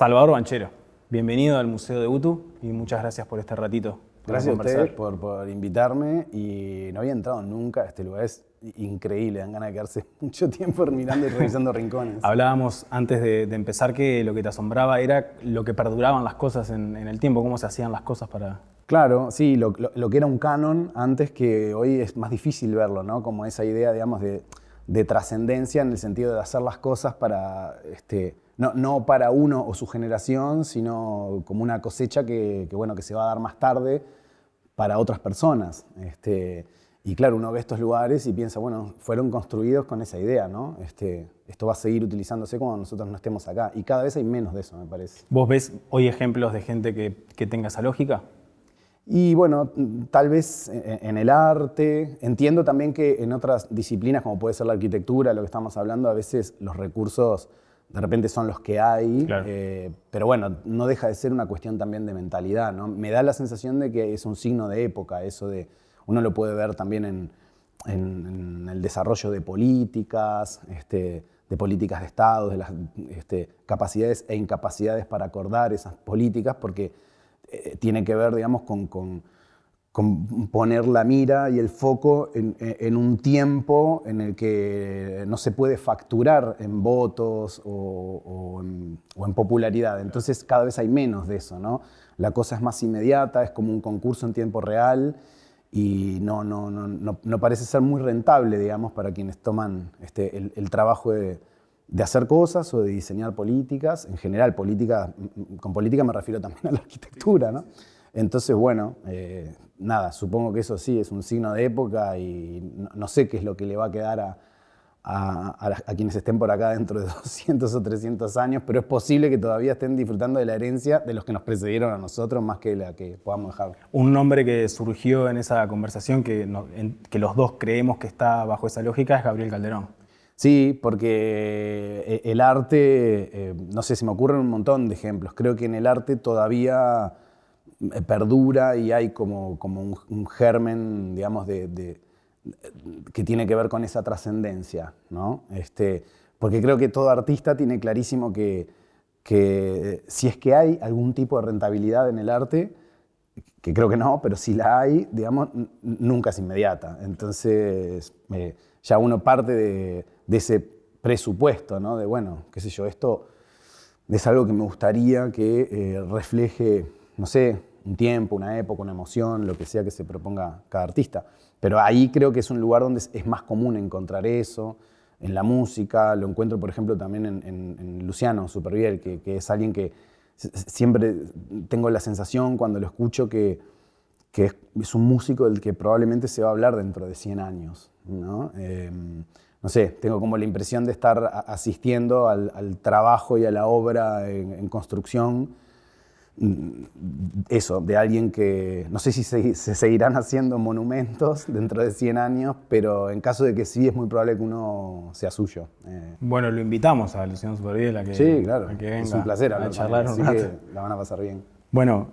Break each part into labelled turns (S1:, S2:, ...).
S1: Salvador Banchero, bienvenido al Museo de UTU y muchas gracias por este ratito.
S2: Gracias a ustedes por invitarme y no había entrado nunca a este lugar, es increíble, dan ganas de quedarse mucho tiempo mirando y revisando rincones.
S1: Hablábamos antes de empezar que lo que te asombraba era lo que perduraban las cosas en el tiempo, cómo se hacían las cosas para...
S2: Claro, sí, lo que era un canon antes, que hoy es más difícil verlo, ¿no? Como esa idea, digamos, de trascendencia en el sentido de hacer las cosas para, no para uno o su generación, sino como una cosecha que se va a dar más tarde para otras personas. Y claro, uno ve estos lugares y piensa, bueno, fueron construidos con esa idea, ¿no? Esto va a seguir utilizándose cuando nosotros no estemos acá. Y cada vez hay menos de eso, me parece.
S1: ¿Vos ves hoy ejemplos de gente que tenga esa lógica?
S2: Y bueno, tal vez en el arte. Entiendo también que en otras disciplinas, como puede ser la arquitectura, lo que estamos hablando, a veces los recursos de repente son los que hay.
S1: Claro.
S2: Pero bueno, no deja de ser una cuestión también de mentalidad, ¿no? Me da la sensación de que es un signo de época, eso de... Uno lo puede ver también en el desarrollo de políticas, de políticas de Estado, de las capacidades e incapacidades para acordar esas políticas, porque tiene que ver, digamos, con poner la mira y el foco en un tiempo en el que no se puede facturar en votos o en popularidad. Entonces cada vez hay menos de eso, ¿no? La cosa es más inmediata, es como un concurso en tiempo real y no parece ser muy rentable, digamos, para quienes toman el trabajo de hacer cosas o de diseñar políticas. En general, con política me refiero también a la arquitectura, ¿no? Entonces, bueno, nada, supongo que eso sí es un signo de época y no sé qué es lo que le va a quedar a quienes estén por acá dentro de 200 o 300 años, pero es posible que todavía estén disfrutando de la herencia de los que nos precedieron a nosotros, más que la que podamos dejar.
S1: Un nombre que surgió en esa conversación, que los dos creemos que está bajo esa lógica, es Gabriel Calderón.
S2: Sí, porque el arte, no sé, se me ocurren un montón de ejemplos. Creo que en el arte todavía perdura y hay como un germen, digamos, que tiene que ver con esa trascendencia, ¿no? Porque creo que todo artista tiene clarísimo que si es que hay algún tipo de rentabilidad en el arte, que creo que no, pero si la hay, digamos, nunca es inmediata. Entonces, ya uno parte de ese presupuesto, ¿no? De, bueno, qué sé yo, esto es algo que me gustaría que refleje, no sé, un tiempo, una época, una emoción, lo que sea que se proponga cada artista. Pero ahí creo que es un lugar donde es más común encontrar eso. En la música, lo encuentro, por ejemplo, también en Luciano Supervielle, que es alguien que siempre tengo la sensación cuando lo escucho que es un músico del que probablemente se va a hablar dentro de 100 años, ¿no? No sé, tengo como la impresión de estar asistiendo al trabajo y a la obra en construcción, eso, de alguien que, no sé si se seguirán haciendo monumentos dentro de 100 años, pero en caso de que sí, es muy probable que uno sea suyo.
S1: Bueno, lo invitamos a Luciano Supervielle a que,
S2: sí, claro,
S1: a que venga
S2: es un placer hablar
S1: a charlar
S2: con él,
S1: un rato.
S2: así que la van a pasar bien.
S1: Bueno,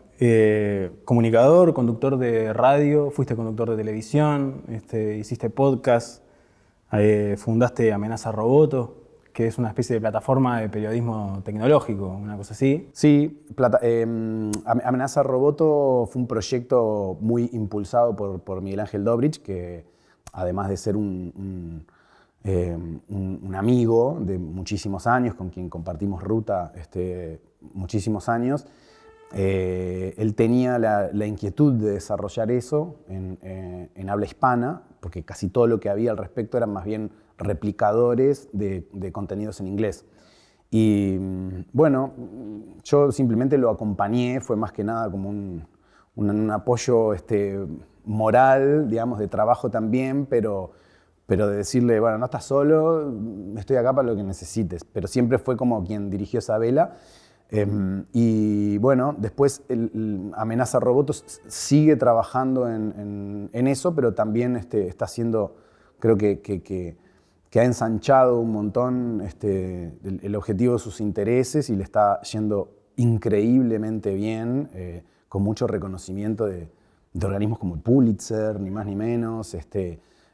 S1: comunicador, conductor de radio, fuiste conductor de televisión, hiciste podcast, fundaste Amenaza Roboto, que es una especie de plataforma de periodismo tecnológico, una cosa así.
S2: Sí, Amenaza Roboto fue un proyecto muy impulsado por Miguel Ángel Dobrich, que además de ser un amigo de muchísimos años, con quien compartimos ruta muchísimos años, él tenía la inquietud de desarrollar eso en habla hispana, porque casi todo lo que había al respecto eran más bien replicadores de contenidos en inglés. Y bueno, yo simplemente lo acompañé, fue más que nada como un apoyo moral, digamos, de trabajo también, pero de decirle, bueno, no estás solo, estoy acá para lo que necesites. Pero siempre fue como quien dirigió esa vela. Y bueno, después Amenaza Robotos sigue trabajando en eso, pero también está haciendo, creo que ha ensanchado un montón el objetivo de sus intereses y le está yendo increíblemente bien, con mucho reconocimiento de organismos como el Pulitzer, ni más ni menos.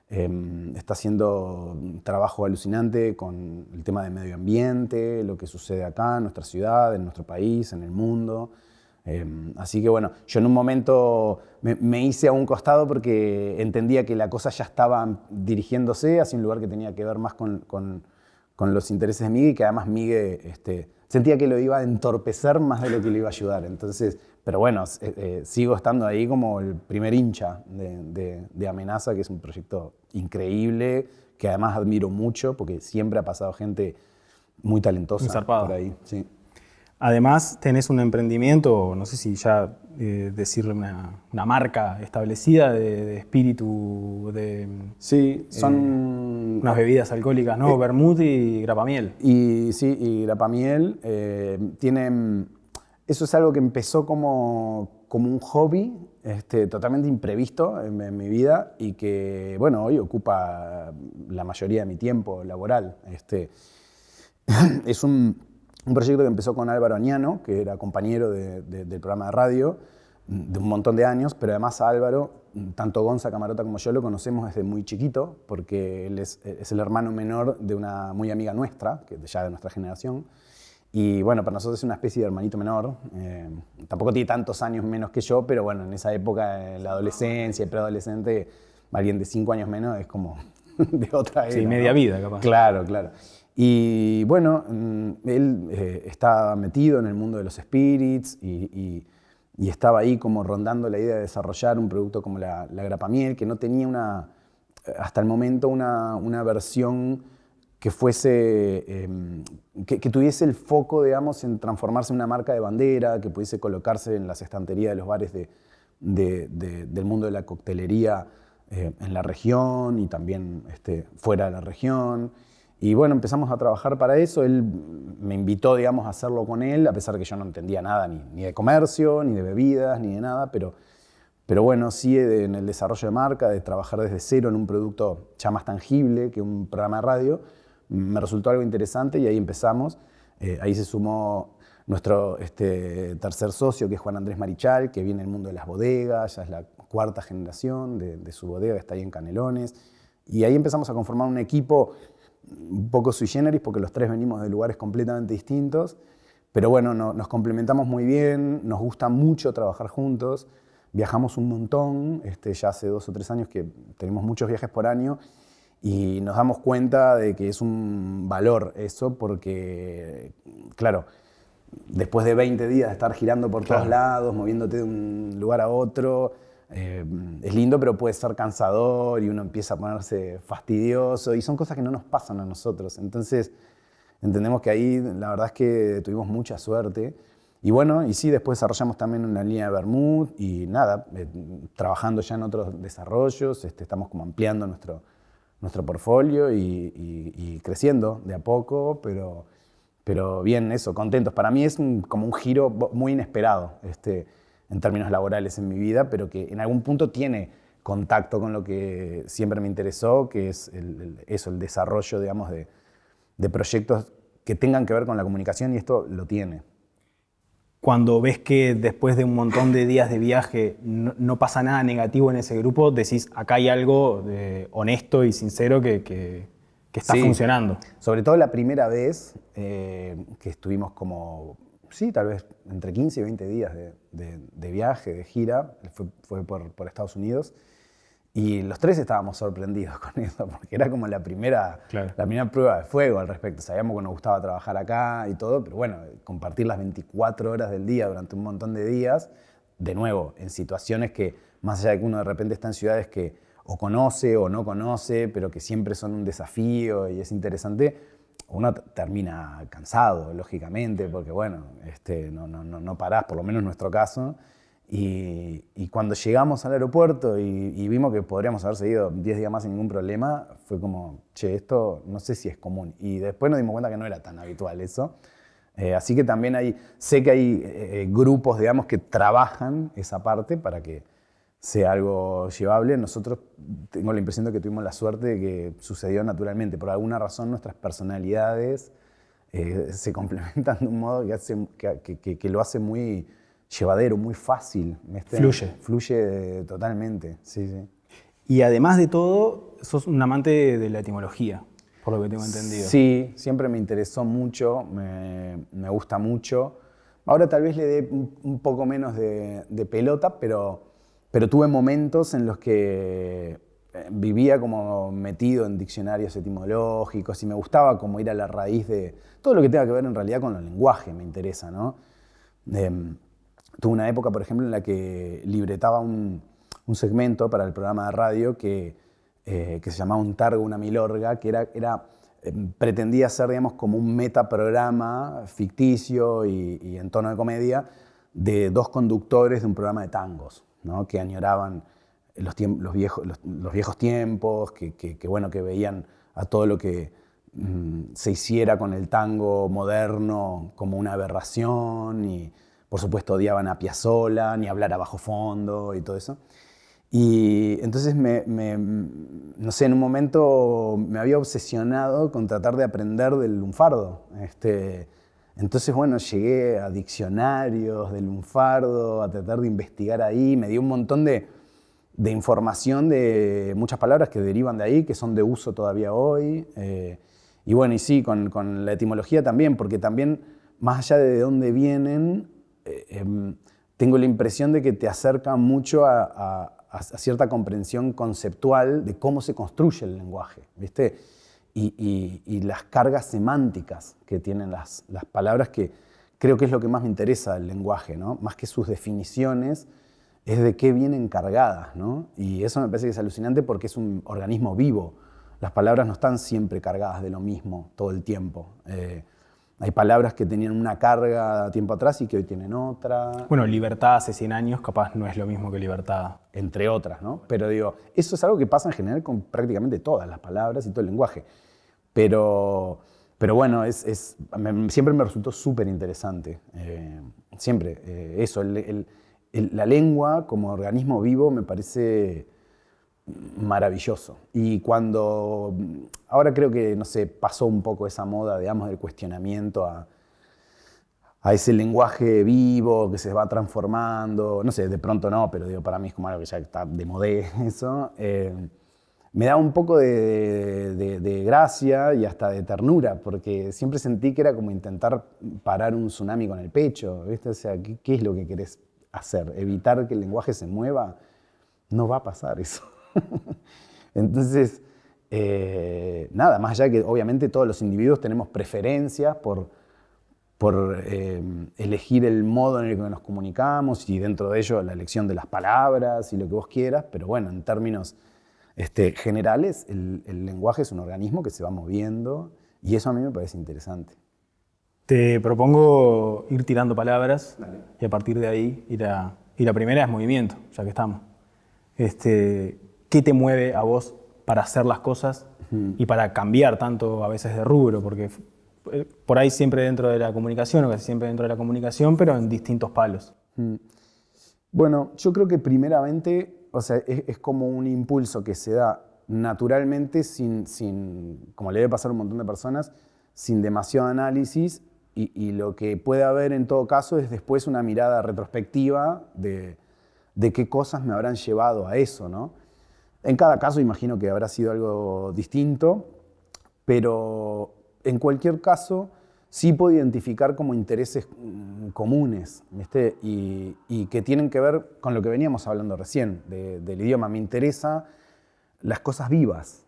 S2: Está haciendo un trabajo alucinante con el tema de medio ambiente, lo que sucede acá en nuestra ciudad, en nuestro país, en el mundo. Así que bueno, yo en un momento me hice a un costado porque entendía que la cosa ya estaba dirigiéndose hacia un lugar que tenía que ver más con los intereses de Migue, y que además Migue sentía que lo iba a entorpecer más de lo que le iba a ayudar. Entonces, pero bueno, sigo estando ahí como el primer hincha de Amenaza, que es un proyecto increíble, que además admiro mucho porque siempre ha pasado gente muy talentosa por ahí. Sí.
S1: Además, tenés un emprendimiento, no sé si ya decirle una marca establecida de espíritu, de
S2: sí, son
S1: unas bebidas alcohólicas, ¿no? Vermut y grapamiel.
S2: Y sí, y grapamiel tienen... Eso es algo que empezó como un hobby totalmente imprevisto en mi vida y que, bueno, hoy ocupa la mayoría de mi tiempo laboral. Es un proyecto que empezó con Álvaro Añano, que era compañero del programa de radio de un montón de años, pero además a Álvaro, tanto Gonza Camarota como yo lo conocemos desde muy chiquito, porque él es el hermano menor de una muy amiga nuestra, que ya de nuestra generación. Y bueno, para nosotros es una especie de hermanito menor. Tampoco tiene tantos años menos que yo, pero bueno, en esa época, en la adolescencia y preadolescente, alguien de 5 años menos es como de otra era.
S1: Sí, media vida, capaz.
S2: Claro, claro. Y bueno, él está metido en el mundo de los spirits y estaba ahí como rondando la idea de desarrollar un producto como la grapamiel, que no tenía hasta el momento una versión que fuese, que tuviese el foco, digamos, en transformarse en una marca de bandera, que pudiese colocarse en las estanterías de los bares del mundo de la coctelería en la región y también fuera de la región. Y bueno, empezamos a trabajar para eso. Él me invitó, digamos, a hacerlo con él, a pesar de que yo no entendía nada ni de comercio, ni de bebidas, ni de nada, pero bueno, sí en el desarrollo de marca, de trabajar desde cero en un producto ya más tangible que un programa de radio, me resultó algo interesante y ahí empezamos. Ahí se sumó nuestro tercer socio, que es Juan Andrés Marichal, que viene del mundo de las bodegas, ya es la cuarta generación de su bodega, que está ahí en Canelones. Y ahí empezamos a conformar un equipo un poco sui generis, porque los tres venimos de lugares completamente distintos, pero bueno, nos complementamos muy bien, nos gusta mucho trabajar juntos, viajamos un montón, ya hace 2 o 3 años que tenemos muchos viajes por año y nos damos cuenta de que es un valor eso, porque claro, después de 20 días de estar girando por todos lados, moviéndote de un lugar a otro, es lindo, pero puede ser cansador y uno empieza a ponerse fastidioso y son cosas que no nos pasan a nosotros. Entonces, entendemos que ahí la verdad es que tuvimos mucha suerte. Y bueno, y sí, después desarrollamos también una línea de vermut y nada, trabajando ya en otros desarrollos, estamos como ampliando nuestro portfolio y creciendo de a poco, pero bien, eso, contentos. Para mí es como un giro muy inesperado, en términos laborales en mi vida, pero que en algún punto tiene contacto con lo que siempre me interesó, que es el desarrollo, digamos, de proyectos que tengan que ver con la comunicación, y esto lo tiene.
S1: Cuando ves que después de un montón de días de viaje no pasa nada negativo en ese grupo, decís, acá hay algo honesto y sincero que está funcionando.
S2: Sobre todo la primera vez que estuvimos como, sí, tal vez entre 15 y 20 días de viaje, de gira, fue por Estados Unidos, y los tres estábamos sorprendidos con eso, porque era como la primera prueba de fuego al respecto. Sabíamos que nos gustaba trabajar acá y todo, pero bueno, compartir las 24 horas del día durante un montón de días, de nuevo, en situaciones que, más allá de que uno de repente está en ciudades que o conoce o no conoce, pero que siempre son un desafío y es interesante, uno termina cansado, lógicamente, porque bueno, no parás, por lo menos en nuestro caso. Y cuando llegamos al aeropuerto y vimos que podríamos haber seguido 10 días más sin ningún problema, fue como, che, esto no sé si es común. Y después nos dimos cuenta que no era tan habitual eso. Así que también sé que hay grupos, digamos, que trabajan esa parte para que sea algo llevable. Nosotros tengo la impresión de que tuvimos la suerte de que sucedió naturalmente. Por alguna razón nuestras personalidades se complementan de un modo que lo hace muy llevadero, muy fácil.
S1: Fluye.
S2: Fluye totalmente, sí.
S1: Y además de todo, sos un amante de la etimología, por lo que tengo entendido.
S2: Sí, siempre me interesó mucho, me gusta mucho. Ahora tal vez le dé un poco menos de pelota, pero tuve momentos en los que vivía como metido en diccionarios etimológicos y me gustaba como ir a la raíz de todo lo que tenga que ver en realidad con el lenguaje, me interesa, ¿no? Tuve una época, por ejemplo, en la que libretaba un segmento para el programa de radio que se llamaba Un Targo, una Milorga, que pretendía ser, digamos, como un metaprograma ficticio y en tono de comedia de dos conductores de un programa de tangos, ¿no? Que añoraban los viejos tiempos, que veían a todo lo que se hiciera con el tango moderno como una aberración y, por supuesto, odiaban a Piazzolla, ni hablar a bajo fondo y todo eso. Y entonces, no sé, en un momento me había obsesionado con tratar de aprender del lunfardo. Entonces, bueno, llegué a diccionarios del lunfardo, a tratar de investigar ahí. Me dio un montón de información de muchas palabras que derivan de ahí, que son de uso todavía hoy. Y bueno, y sí, con la etimología también, porque también, más allá de dónde vienen, tengo la impresión de que te acerca mucho a cierta comprensión conceptual de cómo se construye el lenguaje, ¿viste? Y las cargas semánticas que tienen las palabras, que creo que es lo que más me interesa del lenguaje, ¿no? Más que sus definiciones, es de qué vienen cargadas, ¿no? Y eso me parece que es alucinante porque es un organismo vivo. Las palabras no están siempre cargadas de lo mismo todo el tiempo. Hay palabras que tenían una carga tiempo atrás y que hoy tienen otra.
S1: Bueno, libertad hace 100 años capaz no es lo mismo que libertad.
S2: Entre otras, ¿no? Pero digo, eso es algo que pasa en general con prácticamente todas las palabras y todo el lenguaje. Pero bueno, siempre me resultó súper interesante. Siempre. Eso, la lengua como organismo vivo me parece maravilloso. Y ahora creo que, no sé, pasó un poco esa moda, digamos, del cuestionamiento a ese lenguaje vivo que se va transformando. No sé, de pronto no, pero digo, para mí es como algo que ya está de modé eso. Me da un poco de gracia y hasta de ternura, porque siempre sentí que era como intentar parar un tsunami con el pecho, ¿viste? O sea, ¿qué es lo que querés hacer? ¿Evitar que el lenguaje se mueva? No va a pasar eso. Entonces, nada, más allá de que obviamente todos los individuos tenemos preferencias por elegir el modo en el que nos comunicamos y dentro de ello la elección de las palabras y lo que vos quieras, pero bueno, en términos generales, el lenguaje es un organismo que se va moviendo y eso a mí me parece interesante.
S1: Te propongo ir tirando palabras. Dale. Y a partir de ahí y la primera es movimiento, ya que estamos. ¿Qué te mueve a vos para hacer las cosas y para cambiar tanto a veces de rubro? Porque por ahí siempre dentro de la comunicación, o casi siempre dentro de la comunicación, pero en distintos palos.
S2: Bueno, yo creo que primeramente, o sea, es como un impulso que se da naturalmente sin, como le debe pasar a un montón de personas, sin demasiado análisis y lo que puede haber en todo caso es después una mirada retrospectiva de qué cosas me habrán llevado a eso, ¿no? En cada caso imagino que habrá sido algo distinto, pero en cualquier caso sí puedo identificar como intereses comunes, ¿viste? Y que tienen que ver con lo que veníamos hablando recién, del idioma. Me interesa las cosas vivas,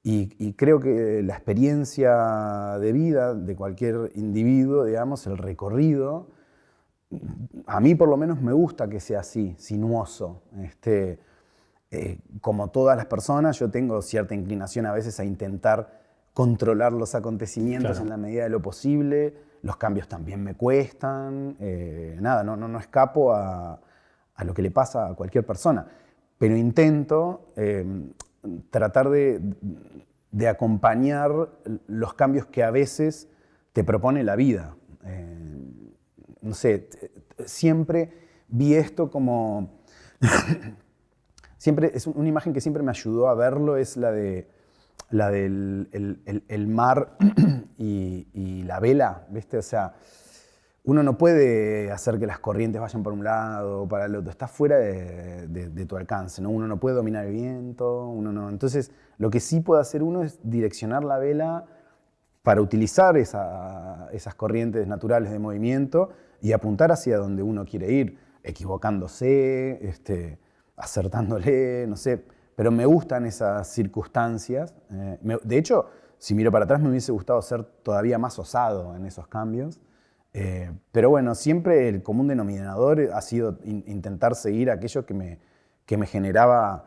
S2: y creo que la experiencia de vida de cualquier individuo, digamos, el recorrido, a mí por lo menos me gusta que sea así, sinuoso. Como todas las personas, yo tengo cierta inclinación a veces a intentar controlar los acontecimientos, claro, en la medida de lo posible. Los cambios también me cuestan. No escapo a lo que le pasa a cualquier persona. Pero intento tratar de acompañar los cambios que a veces te propone la vida. No sé, siempre vi esto como... siempre, es una imagen que siempre me ayudó a verlo, es la del el mar y la vela, ¿viste? O sea, uno no puede hacer que las corrientes vayan para un lado o para el otro, está fuera de tu alcance, ¿no? Uno no puede dominar el viento, uno no. Entonces, lo que sí puede hacer uno es direccionar la vela para utilizar esas corrientes naturales de movimiento y apuntar hacia donde uno quiere ir, equivocándose, acertándole, no sé. Pero me gustan esas circunstancias. De hecho, si miro para atrás, me hubiese gustado ser todavía más osado en esos cambios. Pero bueno, siempre el común denominador ha sido intentar seguir aquello que me generaba,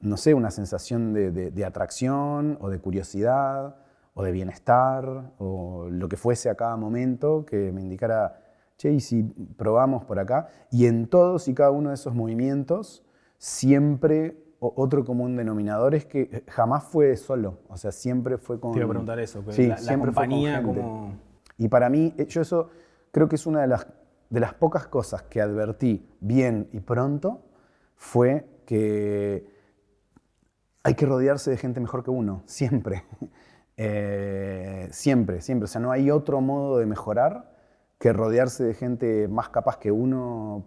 S2: no sé, una sensación de atracción o de curiosidad o de bienestar o lo que fuese a cada momento que me indicara, che, ¿y si probamos por acá? Y en todos y cada uno de esos movimientos, siempre otro común denominador es que jamás fue solo, o sea, siempre fue con...
S1: Te iba a preguntar eso,
S2: Sí,
S1: la
S2: siempre fue con
S1: compañía
S2: gente.
S1: como...
S2: Y para mí, yo eso creo que es una de las pocas cosas que advertí bien y pronto, fue que hay que rodearse de gente mejor que uno, siempre. Siempre, siempre. O sea, no hay otro modo de mejorar que rodearse de gente más capaz que uno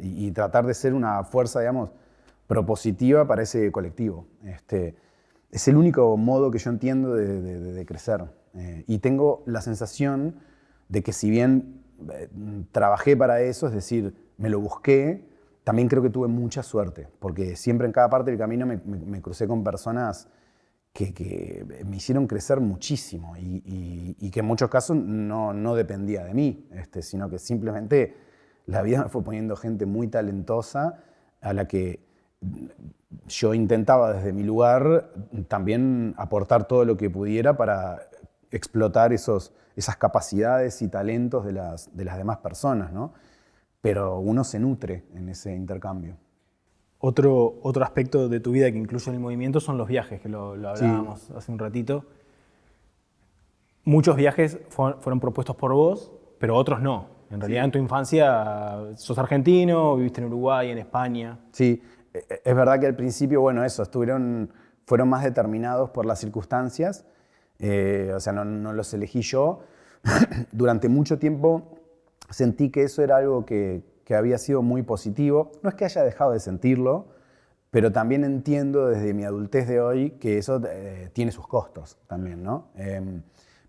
S2: y tratar de ser una fuerza, digamos, propositiva para ese colectivo. Es el único modo que yo entiendo de crecer. Y tengo la sensación de que si bien trabajé para eso, es decir, me lo busqué, también creo que tuve mucha suerte, porque siempre en cada parte del camino me crucé con personas que me hicieron crecer muchísimo y que en muchos casos no dependía de mí, sino que simplemente la vida me fue poniendo gente muy talentosa a la que yo intentaba desde mi lugar también aportar todo lo que pudiera para explotar esas capacidades y talentos de las demás personas, ¿no? Pero uno se nutre en ese intercambio.
S1: Otro aspecto de tu vida que incluye el movimiento son los viajes, que lo hablábamos hace un ratito. Muchos viajes fueron propuestos por vos, pero otros no. En realidad, en tu infancia sos argentino, viviste en Uruguay, en España.
S2: Sí, es verdad que al principio, bueno, fueron más determinados por las circunstancias, o sea, no los elegí yo. Durante mucho tiempo sentí que eso era algo que había sido muy positivo. No es que haya dejado de sentirlo, pero también entiendo desde mi adultez de hoy que eso tiene sus costos también, ¿no?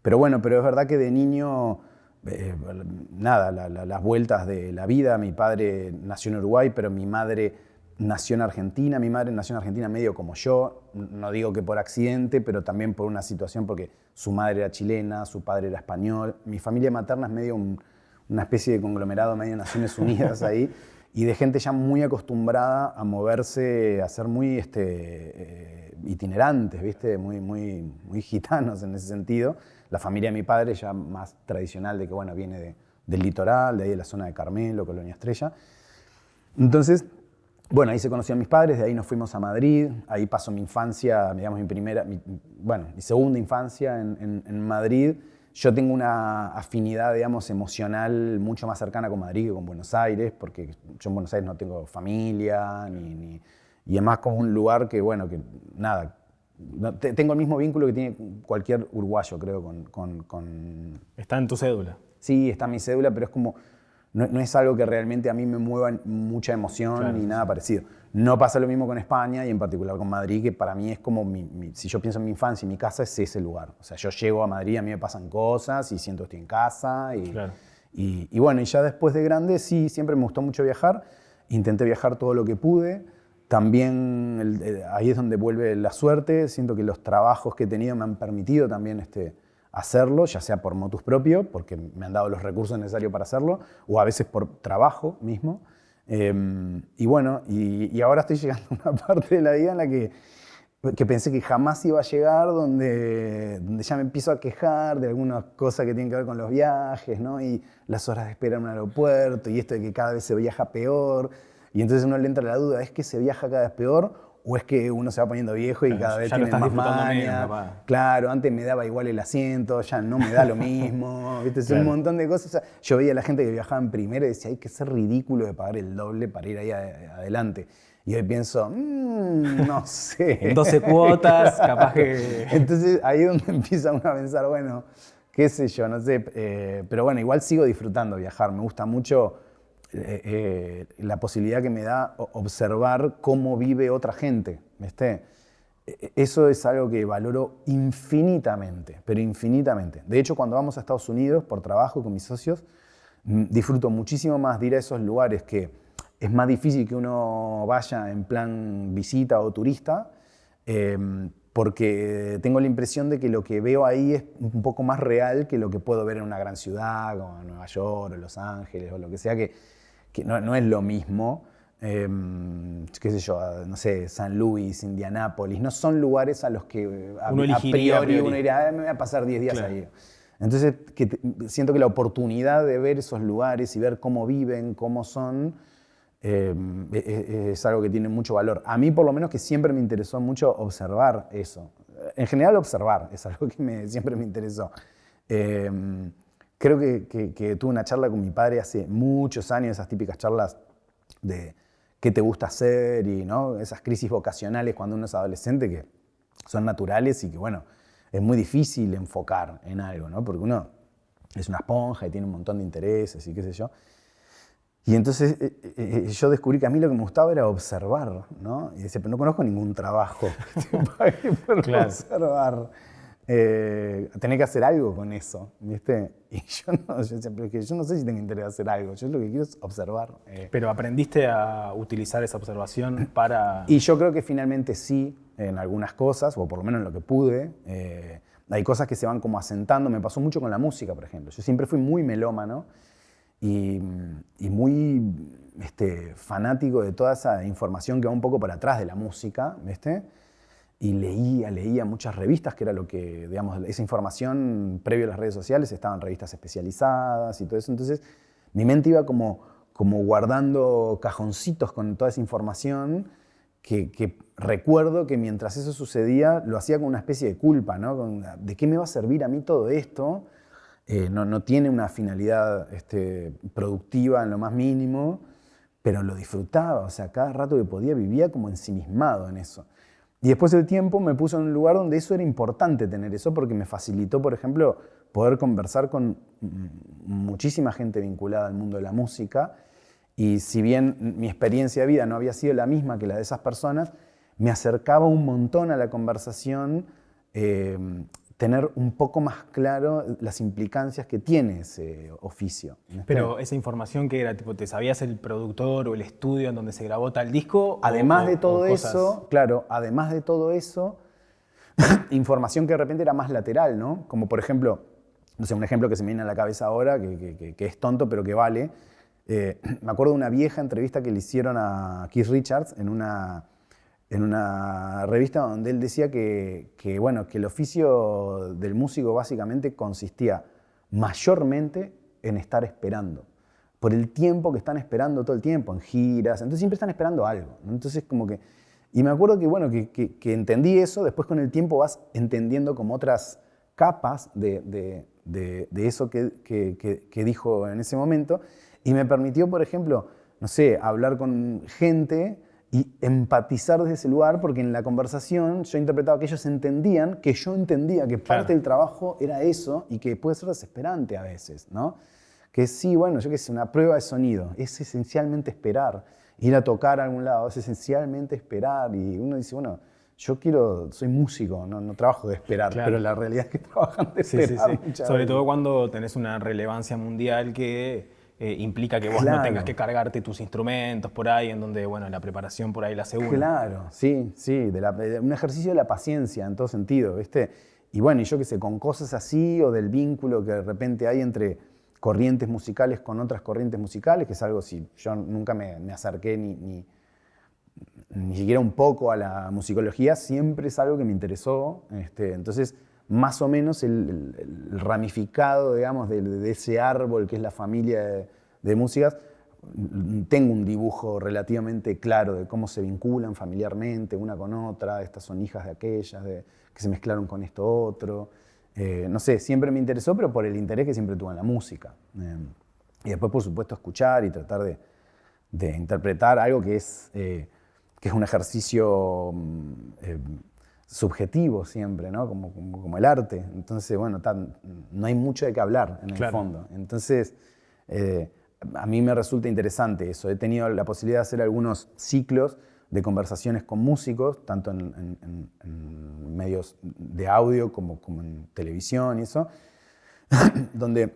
S2: Pero es verdad que de niño, las vueltas de la vida, mi padre nació en Uruguay, pero mi madre nació en Argentina. Mi madre nació en Argentina medio como yo, no digo que por accidente, pero también por una situación, porque su madre era chilena, su padre era español. Mi familia materna es medio una especie de conglomerado medio Naciones Unidas ahí, y de gente ya muy acostumbrada a moverse, a ser muy itinerantes, ¿viste? Muy gitanos en ese sentido. La familia de mi padre ya más tradicional, de que bueno, viene del litoral, de ahí de la zona de Carmelo, Colonia Estrella. Entonces, bueno, ahí se conocían mis padres, de ahí nos fuimos a Madrid, ahí pasó mi infancia, digamos mi segunda infancia en Madrid. Yo tengo una afinidad, digamos, emocional mucho más cercana con Madrid que con Buenos Aires, porque yo en Buenos Aires no tengo familia, y es más como un lugar que, bueno, que nada, tengo el mismo vínculo que tiene cualquier uruguayo, creo, con...
S1: Está en tu cédula.
S2: Sí, está en mi cédula, pero es como... No es algo que realmente a mí me mueva mucha emoción, claro, ni nada parecido. No pasa lo mismo con España y en particular con Madrid, que para mí es como, si yo pienso en mi infancia y mi casa, es ese lugar. O sea, yo llego a Madrid, a mí me pasan cosas y siento que estoy en casa.
S1: Claro.
S2: Y bueno, y ya después de grande, sí, siempre me gustó mucho viajar. Intenté viajar todo lo que pude. También ahí es donde vuelve la suerte. Siento que los trabajos que he tenido me han permitido también hacerlo, ya sea por motus propio, porque me han dado los recursos necesarios para hacerlo, o a veces por trabajo mismo. Y bueno, y ahora estoy llegando a una parte de la vida en la que pensé que jamás iba a llegar, donde ya me empiezo a quejar de algunas cosas que tienen que ver con los viajes, ¿no? Y las horas de espera en un aeropuerto, y esto de que cada vez se viaja peor. Y entonces uno le entra la duda, ¿es que se viaja cada vez peor? ¿O es que uno se va poniendo viejo y cada vez tiene más maña? Claro, antes me daba igual el asiento, ya no me da lo mismo, ¿viste? Claro. Un montón de cosas. O sea, yo veía a la gente que viajaba en primera y decía, hay que ser ridículo de pagar el doble para ir ahí adelante. Y hoy pienso, no sé.
S1: En 12 cuotas, capaz que...
S2: Entonces ahí es donde empieza uno a pensar, bueno, qué sé yo, no sé. Pero bueno, igual sigo disfrutando viajar. Me gusta mucho la posibilidad que me da observar cómo vive otra gente, ¿viste? Eso es algo que valoro infinitamente, pero infinitamente. De hecho, cuando vamos a Estados Unidos por trabajo con mis socios, disfruto muchísimo más de ir a esos lugares que es más difícil que uno vaya en plan visita o turista, porque tengo la impresión de que lo que veo ahí es un poco más real que lo que puedo ver en una gran ciudad como Nueva York o Los Ángeles o lo que sea, que no es lo mismo. Qué sé yo, no sé, San Luis, Indianápolis, no son lugares a los que a priori uno diría, me voy a pasar 10 días ahí. Entonces, siento que la oportunidad de ver esos lugares y ver cómo viven, cómo son, es algo que tiene mucho valor. A mí, por lo menos, que siempre me interesó mucho observar eso. En general, observar es algo que siempre me interesó. Creo que tuve una charla con mi padre hace muchos años, esas típicas charlas de qué te gusta hacer y, ¿no?, esas crisis vocacionales cuando uno es adolescente que son naturales y que, bueno, es muy difícil enfocar en algo, ¿no? Porque uno es una esponja y tiene un montón de intereses y qué sé yo. Y entonces yo descubrí que a mí lo que me gustaba era observar, ¿no? Y decía, pero no conozco ningún trabajo que te pague por observar. Tenés que hacer algo con eso, ¿viste? Y yo decía, pero es que yo no sé si tengo interés de hacer algo, yo lo que quiero es observar.
S1: Pero aprendiste a utilizar esa observación para...
S2: Y yo creo que finalmente sí, en algunas cosas, o por lo menos en lo que pude. Hay cosas que se van como asentando. Me pasó mucho con la música, por ejemplo. Yo siempre fui muy melómano y muy fanático de toda esa información que va un poco para atrás de la música, ¿viste? Y leía muchas revistas, que era lo que, digamos, esa información previo a las redes sociales, estaban revistas especializadas y todo eso. Entonces, mi mente iba como guardando cajoncitos con toda esa información que recuerdo que mientras eso sucedía lo hacía con una especie de culpa, ¿no? ¿De qué me va a servir a mí todo esto? No tiene una finalidad productiva en lo más mínimo, pero lo disfrutaba, o sea, cada rato que podía vivía como ensimismado en eso. Y después del tiempo me puso en un lugar donde eso era importante tener eso, porque me facilitó, por ejemplo, poder conversar con muchísima gente vinculada al mundo de la música. Y si bien mi experiencia de vida no había sido la misma que la de esas personas, me acercaba un montón a la conversación tener un poco más claro las implicancias que tiene ese oficio.
S1: Pero esa información que era, tipo, ¿te sabías el productor o el estudio en donde se grabó tal disco?
S2: Además de todo eso, claro, además de todo eso, información que de repente era más lateral, ¿no? Como por ejemplo, no sé, un ejemplo que se me viene a la cabeza ahora, que es tonto pero que vale. Me acuerdo de una vieja entrevista que le hicieron a Keith Richards en una revista donde él decía que el oficio del músico básicamente consistía mayormente en estar esperando. Por el tiempo que están esperando todo el tiempo, en giras, entonces siempre están esperando algo, ¿no? Entonces como que... Y me acuerdo que entendí eso, después con el tiempo vas entendiendo como otras capas de eso que dijo en ese momento, y me permitió, por ejemplo, no sé, hablar con gente y empatizar desde ese lugar, porque en la conversación yo interpretaba que ellos entendían, que yo entendía que parte del trabajo era eso y que puede ser desesperante a veces, ¿no? Que sí, bueno, yo qué sé, una prueba de sonido, es esencialmente esperar. Ir a tocar a algún lado es esencialmente esperar, y uno dice, bueno, soy músico, no trabajo de esperar, pero la realidad es que trabajan de esperar.
S1: Sí. Sobre todo cuando tenés una relevancia mundial que implica que vos no tengas que cargarte tus instrumentos por ahí, en donde, bueno, la preparación por ahí la hace uno.
S2: Claro, sí, un ejercicio de la paciencia en todo sentido, ¿viste? Y bueno, y yo qué sé, con cosas así, o del vínculo que de repente hay entre corrientes musicales con otras corrientes musicales, que es algo, si yo nunca me acerqué ni siquiera un poco a la musicología, siempre es algo que me interesó. Entonces, más o menos el ramificado, digamos, de ese árbol que es la familia de músicas, tengo un dibujo relativamente claro de cómo se vinculan familiarmente una con otra, estas son hijas de aquellas, que se mezclaron con esto otro. No sé, siempre me interesó, pero por el interés que siempre tuve en la música. Y después, por supuesto, escuchar y tratar de interpretar algo que es un ejercicio subjetivo siempre, ¿no? Como el arte. Entonces, bueno, no hay mucho de qué hablar en el fondo. Entonces, a mí me resulta interesante eso. He tenido la posibilidad de hacer algunos ciclos de conversaciones con músicos, tanto en medios de audio como en televisión y eso, donde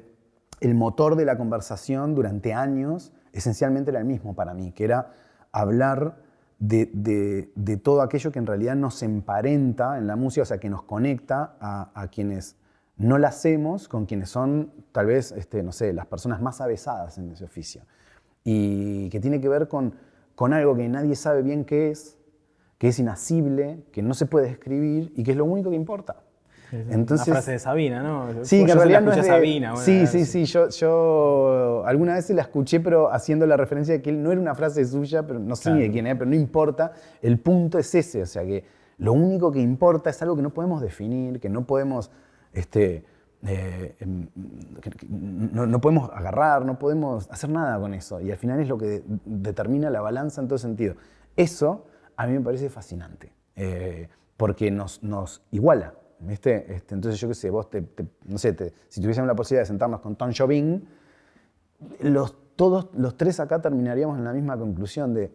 S2: el motor de la conversación durante años esencialmente era el mismo para mí, que era hablar de todo aquello que en realidad nos emparenta en la música, o sea, que nos conecta a quienes no la hacemos con quienes son tal vez, no sé, las personas más avesadas en ese oficio. Y que tiene que ver con algo que nadie sabe bien qué es, que es inasible, que no se puede describir y que es lo único que importa.
S1: Entonces, una frase de Sabina, ¿no?
S2: Sí, que en realidad no es de
S1: Sabina.
S2: Sí, yo alguna vez la escuché, pero haciendo la referencia de que no era una frase suya, pero no sé ni de quién es, pero no importa. El punto es ese, o sea que lo único que importa es algo que no podemos definir, que no podemos, no podemos agarrar, no podemos hacer nada con eso. Y al final es lo que determina la balanza en todo sentido. Eso a mí me parece fascinante, porque nos iguala. ¿Viste? Entonces yo qué sé, vos no sé, si tuviésemos la posibilidad de sentarnos con Tom Jobim, todos los tres acá terminaríamos en la misma conclusión de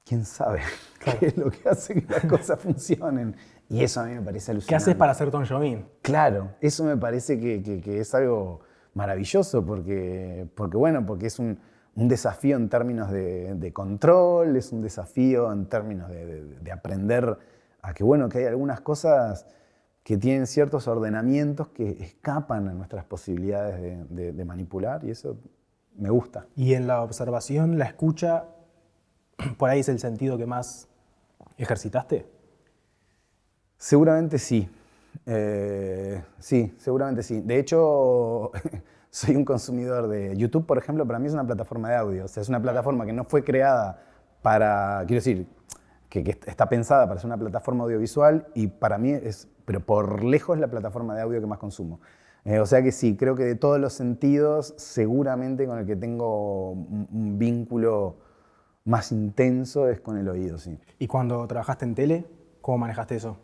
S2: quién sabe qué es lo que hace que las cosas funcionen. Y eso a mí me parece alucinante.
S1: ¿Qué haces para ser Tom Jobim?
S2: Claro, eso me parece que es algo maravilloso porque es un desafío en términos de control, es un desafío en términos de aprender a que hay algunas cosas que tienen ciertos ordenamientos que escapan a nuestras posibilidades de manipular, y eso me gusta.
S1: Y en la observación, la escucha, ¿por ahí es el sentido que más ejercitaste?
S2: Seguramente sí. Sí, seguramente sí. De hecho, soy un consumidor de YouTube, por ejemplo, para mí es una plataforma de audio. O sea, es una plataforma que no fue creada para, quiero decir, que está pensada para ser una plataforma audiovisual, y para mí pero por lejos, la plataforma de audio que más consumo. O sea que sí, creo que de todos los sentidos, seguramente con el que tengo un vínculo más intenso es con el oído, sí.
S1: ¿Y cuando trabajaste en tele, cómo manejaste eso?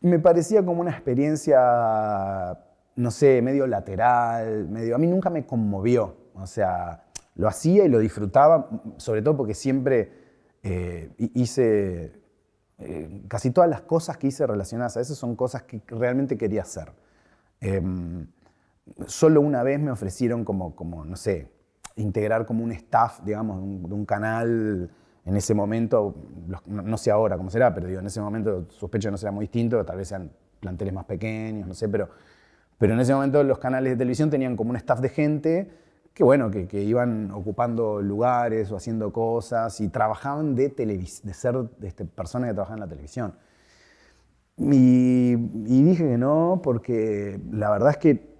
S2: Me parecía como una experiencia, no sé, medio lateral, a mí nunca me conmovió. O sea, lo hacía y lo disfrutaba, sobre todo porque siempre hice... casi todas las cosas que hice relacionadas a eso son cosas que realmente quería hacer. Solo una vez me ofrecieron como, no sé, integrar como un staff, digamos, de un canal. En ese momento, no sé ahora cómo será, pero digo, en ese momento sospecho que no será muy distinto, tal vez sean planteles más pequeños, no sé, pero en ese momento los canales de televisión tenían como un staff de gente que iban ocupando lugares o haciendo cosas y trabajaban de ser personas que trabajaban en la televisión. Y dije que no, porque la verdad es que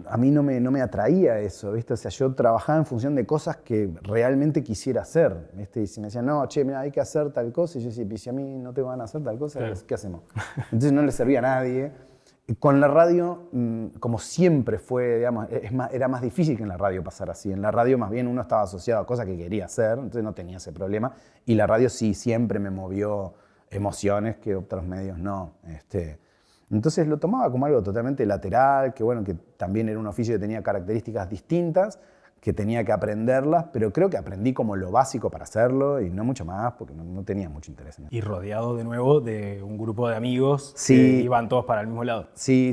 S2: a mí no me atraía eso, ¿viste? O sea, yo trabajaba en función de cosas que realmente quisiera hacer, ¿viste? Y si me decían, no, che, mira, hay que hacer tal cosa, y yo decía, si a mí no te van a hacer tal cosa, claro, ¿qué hacemos? Entonces no le servía a nadie. Con la radio, como siempre fue, digamos, era más difícil que en la radio pasar así. En la radio más bien uno estaba asociado a cosas que quería hacer, entonces no tenía ese problema. Y la radio sí siempre me movió emociones que otros medios no. Entonces lo tomaba como algo totalmente lateral, que también era un oficio que tenía características distintas, que tenía que aprenderlas, pero creo que aprendí como lo básico para hacerlo y no mucho más, porque no tenía mucho interés en eso.
S1: Y rodeado de nuevo de un grupo de amigos
S2: sí,
S1: que iban todos para el mismo lado.
S2: Sí.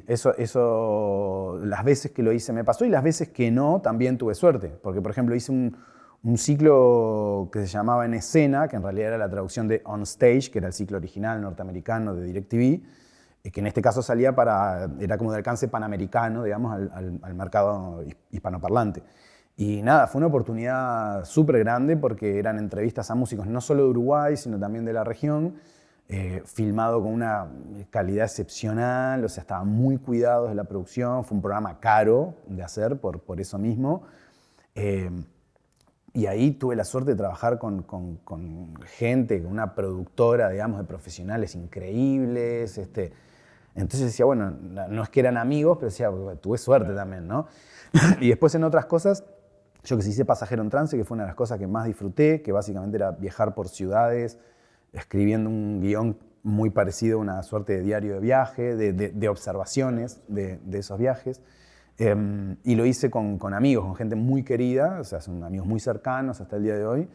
S2: Eso las veces que lo hice me pasó, y las veces que no también tuve suerte, porque por ejemplo hice un ciclo que se llamaba En Escena, que en realidad era la traducción de On Stage, que era el ciclo original norteamericano de DirecTV, que en este caso era como de alcance panamericano, digamos, al mercado hispanoparlante. Y nada, fue una oportunidad súper grande porque eran entrevistas a músicos no solo de Uruguay, sino también de la región, filmado con una calidad excepcional, o sea, estaban muy cuidados de la producción, fue un programa caro de hacer por eso mismo. Y ahí tuve la suerte de trabajar con gente, con una productora, digamos, de profesionales increíbles. Entonces decía, bueno, no es que eran amigos, pero decía, tuve suerte también, ¿no? Y después en otras cosas, yo que sí hice Pasajero en Trance, que fue una de las cosas que más disfruté, que básicamente era viajar por ciudades, escribiendo un guión muy parecido a una suerte de diario de viaje, de observaciones de esos viajes. Y lo hice con amigos, con gente muy querida, o sea, son amigos muy cercanos hasta el día de hoy.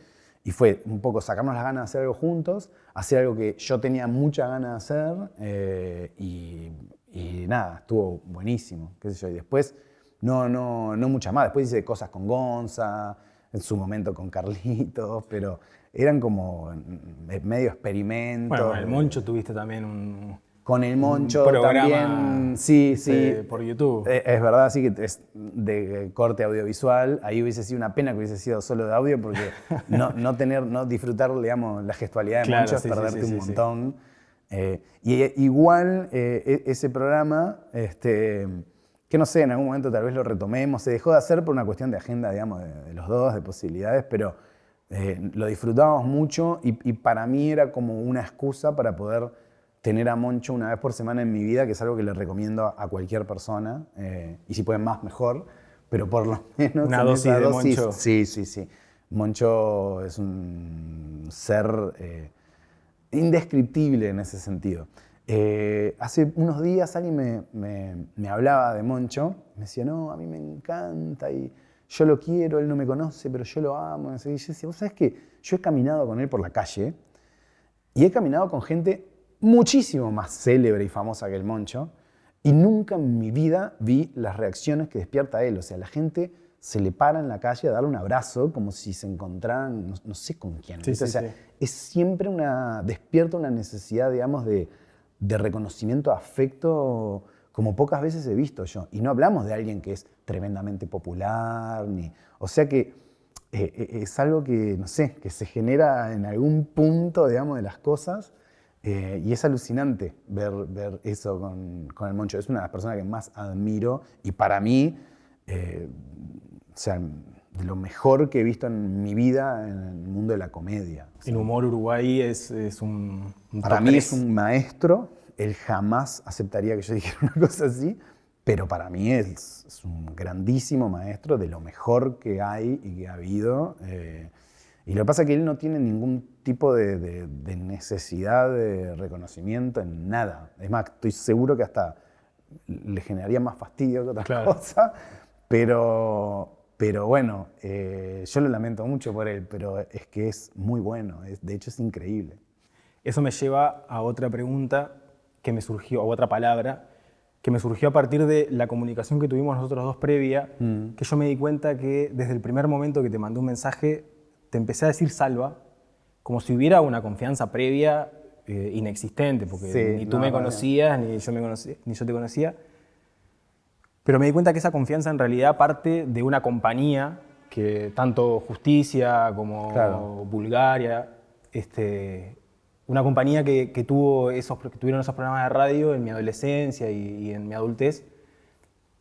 S2: Y fue un poco sacarnos las ganas de hacer algo juntos, hacer algo que yo tenía mucha ganas de hacer y nada, estuvo buenísimo, qué sé yo. Y después, no muchas más. Después hice cosas con Gonza, en su momento con Carlitos, pero eran como medio experimentos.
S1: Bueno, con el Moncho tuviste también
S2: con el
S1: un
S2: Moncho
S1: programa
S2: también, sí.
S1: por YouTube.
S2: Es verdad, sí que es de corte audiovisual. Ahí hubiese sido una pena que hubiese sido solo de audio, porque no disfrutar, digamos, la gestualidad de Moncho es perderte un montón. Y igual ese programa, que no sé, en algún momento tal vez lo retomemos, se dejó de hacer por una cuestión de agenda, digamos, de los dos, de posibilidades, pero lo disfrutábamos mucho y para mí era como una excusa para poder tener a Moncho una vez por semana en mi vida, que es algo que le recomiendo a cualquier persona, y si pueden más, mejor, pero por lo menos
S1: una dosis de Moncho.
S2: Sí. Moncho es un ser indescriptible en ese sentido. Hace unos días alguien me hablaba de Moncho, me decía, no, a mí me encanta y yo lo quiero, él no me conoce, pero yo lo amo. Y yo decía, ¿vos sabés qué? Yo he caminado con él por la calle y he caminado con gente muchísimo más célebre y famosa que el Moncho, y nunca en mi vida vi las reacciones que despierta él. O sea, la gente se le para en la calle a darle un abrazo como si se encontraran, no sé con quién.
S1: Sí,
S2: o sea, es siempre despierta una necesidad, digamos, de reconocimiento, de afecto, como pocas veces he visto yo. Y no hablamos de alguien que es tremendamente popular, o sea que es algo que, no sé, que se genera en algún punto, digamos, de las cosas. Y es alucinante ver eso con el Moncho. Es una de las personas que más admiro y para mí, o sea, de lo mejor que he visto en mi vida en el mundo de la comedia. O sea,
S1: el humor uruguayi es un
S2: para mí es un maestro. Él jamás aceptaría que yo dijera una cosa así, pero para mí es un grandísimo maestro, de lo mejor que hay y que ha habido. Y lo que pasa es que él no tiene ningún tipo de necesidad de reconocimiento en nada. Es más, estoy seguro que hasta le generaría más fastidio que otra cosa. Pero bueno, yo lo lamento mucho por él, pero es que es muy bueno. De hecho, es increíble.
S1: Eso me lleva a otra pregunta que me surgió, o otra palabra, que me surgió a partir de la comunicación que tuvimos nosotros dos previa, que yo me di cuenta que desde el primer momento que te mandé un mensaje, te empecé a decir Salva, como si hubiera una confianza previa inexistente, porque ni tú me conocías, ni yo te conocía. Pero me di cuenta que esa confianza en realidad parte de una compañía que tanto Justicia como Bulgaria, una compañía que tuvieron esos programas de radio en mi adolescencia y en mi adultez.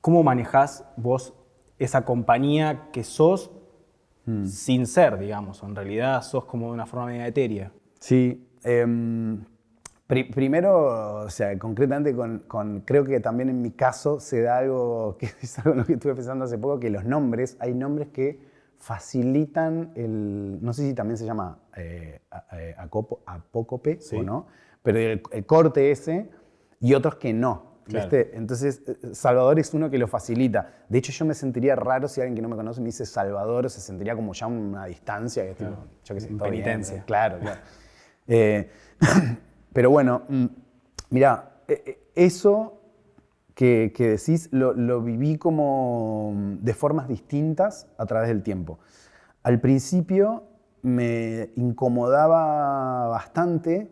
S1: ¿Cómo manejás vos esa compañía que sos sin ser, digamos? En realidad sos como de una forma media etérea.
S2: Sí. Primero, o sea, concretamente creo que también en mi caso se da algo que es algo en lo que estuve pensando hace poco, que hay nombres que facilitan no sé si también se llama apócope o no, pero el corte ese, y otros que no.
S1: Claro.
S2: Entonces, Salvador es uno que lo facilita. De hecho, yo me sentiría raro si alguien que no me conoce me dice Salvador, se sentiría como ya una distancia, que es tipo, yo qué sé,
S1: penitencia.
S2: Claro. Pero bueno, mirá, eso que decís lo viví como de formas distintas a través del tiempo. Al principio me incomodaba bastante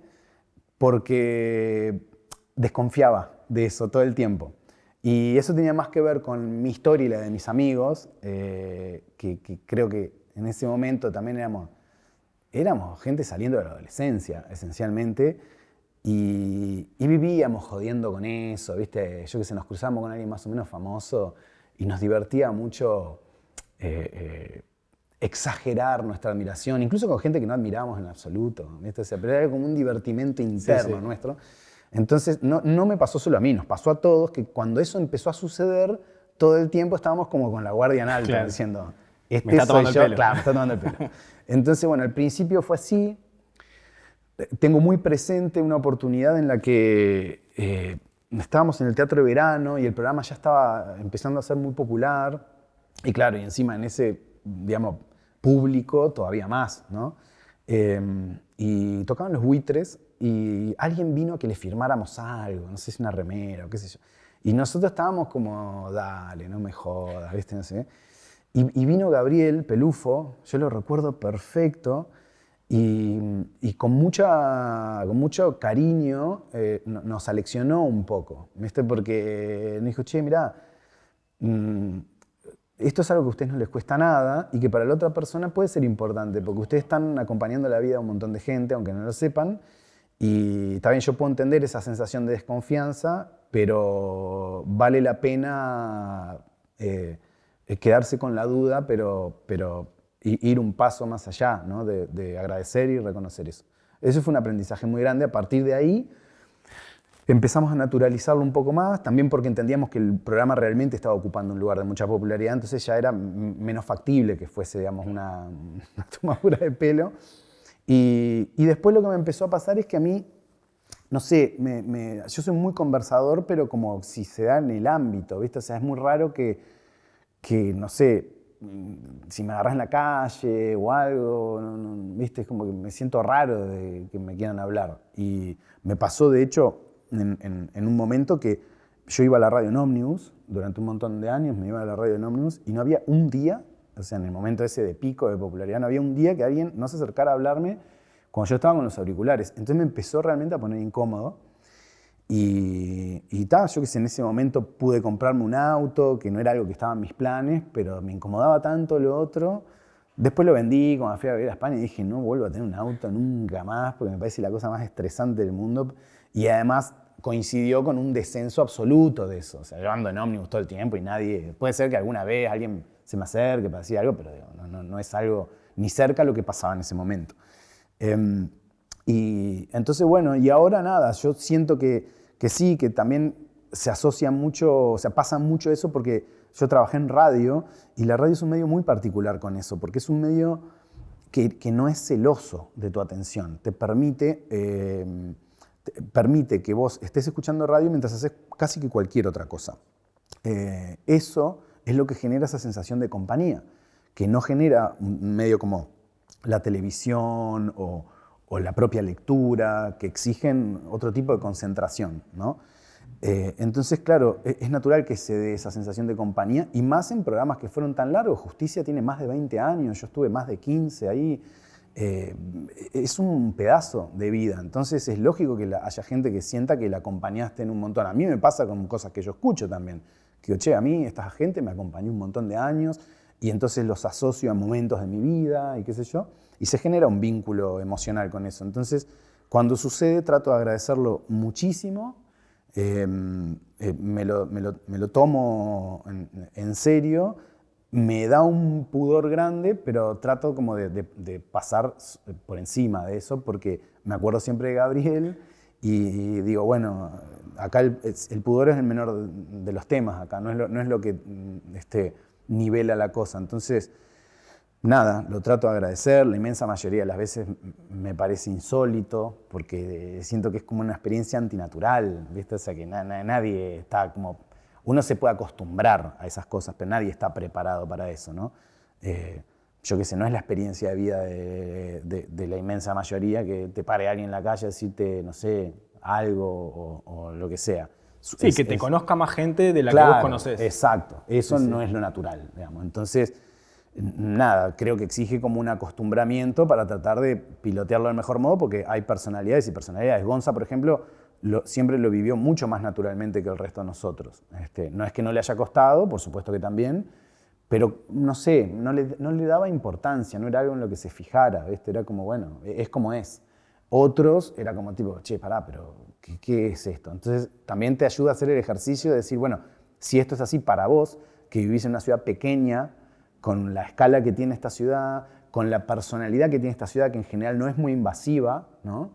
S2: porque desconfiaba de eso todo el tiempo. Y eso tenía más que ver con mi historia y la de mis amigos, que creo que en ese momento también éramos gente saliendo de la adolescencia, esencialmente, y vivíamos jodiendo con eso, ¿viste? Yo que sé, nos cruzamos con alguien más o menos famoso y nos divertía mucho exagerar nuestra admiración, incluso con gente que no admirábamos en absoluto, ¿viste? O sea, pero era como un divertimento interno nuestro. Entonces, no me pasó solo a mí, nos pasó a todos, que cuando eso empezó a suceder, todo el tiempo estábamos como con la guardia en alto, diciendo,
S1: me está tomando el pelo.
S2: Claro, me está tomando el pelo. Entonces, bueno, al principio fue así, tengo muy presente una oportunidad en la que estábamos en el Teatro de Verano y el programa ya estaba empezando a ser muy popular. Y claro, y encima en ese, digamos, público todavía más, ¿no? Y tocaban los Buitres y alguien vino a que le firmáramos algo, no sé si una remera o qué sé yo. Y nosotros estábamos como, dale, no me jodas, ¿viste? No sé. Y vino Gabriel Pelufo, yo lo recuerdo perfecto, y con mucho cariño nos aleccionó un poco, ¿viste? Porque nos dijo, che, mirá, esto es algo que a ustedes no les cuesta nada y que para la otra persona puede ser importante, porque ustedes están acompañando la vida a un montón de gente, aunque no lo sepan, y también yo puedo entender esa sensación de desconfianza, pero vale la pena quedarse con la duda, pero ir un paso más allá, ¿no? De agradecer y reconocer eso. Eso fue un aprendizaje muy grande. A partir de ahí empezamos a naturalizarlo un poco más, también porque entendíamos que el programa realmente estaba ocupando un lugar de mucha popularidad, entonces ya era menos factible que fuese, digamos, una tomadura de pelo. Y después lo que me empezó a pasar es que a mí, no sé, yo soy muy conversador, pero como si se da en el ámbito, ¿viste? O sea, es muy raro que no sé, si me agarras en la calle o algo, ¿viste? Es como que me siento raro de que me quieran hablar. Y me pasó, de hecho, en un momento que yo iba a la radio en Omnibus, durante un montón de años me iba a la radio en Omnibus, y no había un día, o sea, en el momento ese de pico de popularidad, no había un día que alguien no se acercara a hablarme cuando yo estaba con los auriculares. Entonces me empezó realmente a poner incómodo. Y tal, yo que sé, en ese momento pude comprarme un auto, que no era algo que estaba en mis planes, pero me incomodaba tanto lo otro. Después lo vendí cuando fui a vivir a España y dije, no vuelvo a tener un auto nunca más, porque me parece la cosa más estresante del mundo. Y además coincidió con un descenso absoluto de eso. O sea, yo ando en ómnibus todo el tiempo y nadie... Puede ser que alguna vez alguien se me acerque para decir algo, pero digo, no es algo ni cerca lo que pasaba en ese momento. Y entonces, bueno, y ahora nada, yo siento que sí, que también se asocia mucho, o sea, pasa mucho eso porque yo trabajé en radio y la radio es un medio muy particular con eso, porque es un medio que no es celoso de tu atención, te permite que vos estés escuchando radio mientras haces casi que cualquier otra cosa. Eso es lo que genera esa sensación de compañía, que no genera un medio como la televisión o la propia lectura, que exigen otro tipo de concentración, ¿no? Entonces, claro, es natural que se dé esa sensación de compañía, y más en programas que fueron tan largos. Justicia tiene más de 20 años, yo estuve más de 15 ahí. Es un pedazo de vida, entonces es lógico que haya gente que sienta que la acompañaste en un montón. A mí me pasa con cosas que yo escucho también, que digo, che, a mí esta gente me acompañó un montón de años, y entonces los asocio a momentos de mi vida y qué sé yo, y se genera un vínculo emocional con eso. Entonces, cuando sucede, trato de agradecerlo muchísimo, me lo tomo en serio, me da un pudor grande, pero trato como de pasar por encima de eso, porque me acuerdo siempre de Gabriel y digo, bueno, acá el pudor es el menor de los temas, acá no es lo que nivela la cosa. Entonces, nada, lo trato de agradecer. La inmensa mayoría de las veces me parece insólito, porque siento que es como una experiencia antinatural, ¿viste? O sea, que nadie está como... Uno se puede acostumbrar a esas cosas, pero nadie está preparado para eso, ¿no? Yo qué sé, no es la experiencia de vida de la inmensa mayoría que te pare alguien en la calle a decirte, no sé, algo o lo que sea.
S1: Sí, que te conozca más gente de la
S2: claro,
S1: que vos conocés.
S2: Exacto, eso
S1: Sí,
S2: no es lo natural, digamos. Entonces, nada, creo que exige como un acostumbramiento para tratar de pilotearlo del mejor modo, porque hay personalidades y personalidades. Gonza, por ejemplo, siempre lo vivió mucho más naturalmente que el resto de nosotros. No es que no le haya costado, por supuesto que también, pero no sé, no le daba importancia, no era algo en lo que se fijara, ¿viste? Era como, bueno, es como es. Otros era como tipo, che, pará, pero ¿qué es esto? Entonces también te ayuda a hacer el ejercicio de decir, bueno, si esto es así para vos, que vivís en una ciudad pequeña, con la escala que tiene esta ciudad, con la personalidad que tiene esta ciudad, que en general no es muy invasiva, ¿no?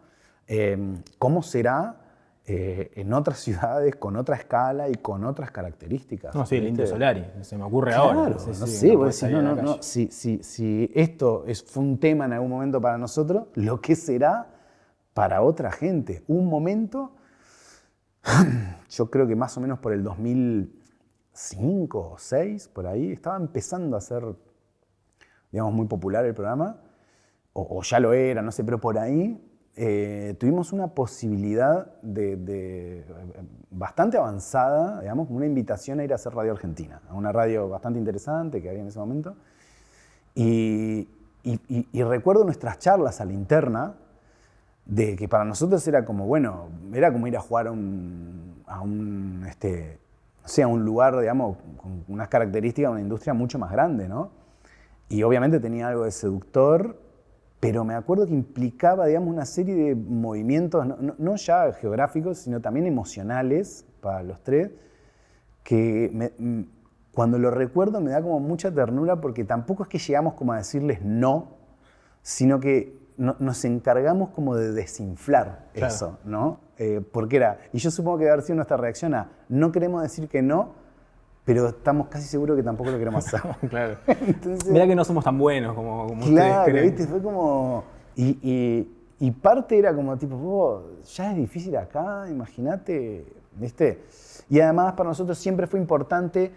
S2: ¿Cómo será en otras ciudades, con otra escala y con otras características?
S1: No, sí, el Indio Solari, se me ocurre
S2: Claro,
S1: ahora.
S2: no sé, vos decís, no, si esto fue un tema en algún momento para nosotros, lo que será para otra gente. Hubo un momento, yo creo que más o menos por el 2005 o 2006, por ahí, estaba empezando a ser, digamos, muy popular el programa, o ya lo era, no sé, pero por ahí tuvimos una posibilidad bastante avanzada, digamos, como una invitación a ir a hacer Radio Argentina, a una radio bastante interesante que había en ese momento. Y recuerdo nuestras charlas a la interna, de que para nosotros era como, bueno, era como ir a jugar a un lugar, digamos, con unas características, una industria mucho más grande, ¿no? Y obviamente tenía algo de seductor, pero me acuerdo que implicaba, digamos, una serie de movimientos, no ya geográficos, sino también emocionales para los tres, que cuando lo recuerdo me da como mucha ternura, porque tampoco es que llegamos como a decirles no, sino que nos encargamos como de desinflar eso, ¿no? Porque y yo supongo que debe haber sido nuestra reacción a, no queremos decir que no, pero estamos casi seguros que tampoco lo queremos hacer.
S1: Claro. Entonces, mirá que no somos tan buenos como
S2: claro,
S1: ustedes creen.
S2: ¿viste? Fue como... Y parte era como tipo, ya es difícil acá, imagínate, ¿viste? Y además para nosotros siempre fue importante,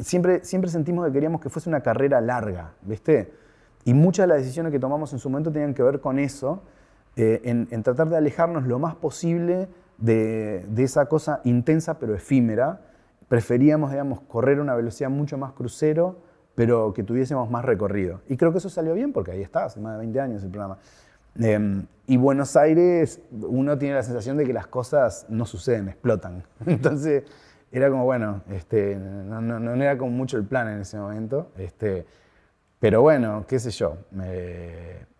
S2: siempre sentimos que queríamos que fuese una carrera larga, ¿viste? Y muchas de las decisiones que tomamos en su momento tenían que ver con eso, en tratar de alejarnos lo más posible de esa cosa intensa pero efímera. Preferíamos, digamos, correr a una velocidad mucho más crucero, pero que tuviésemos más recorrido. Y creo que eso salió bien, porque ahí está, hace más de 20 años el programa. Y Buenos Aires, uno tiene la sensación de que las cosas no suceden, explotan. Entonces, era como, bueno, no era como mucho el plan en ese momento. Pero bueno, qué sé yo.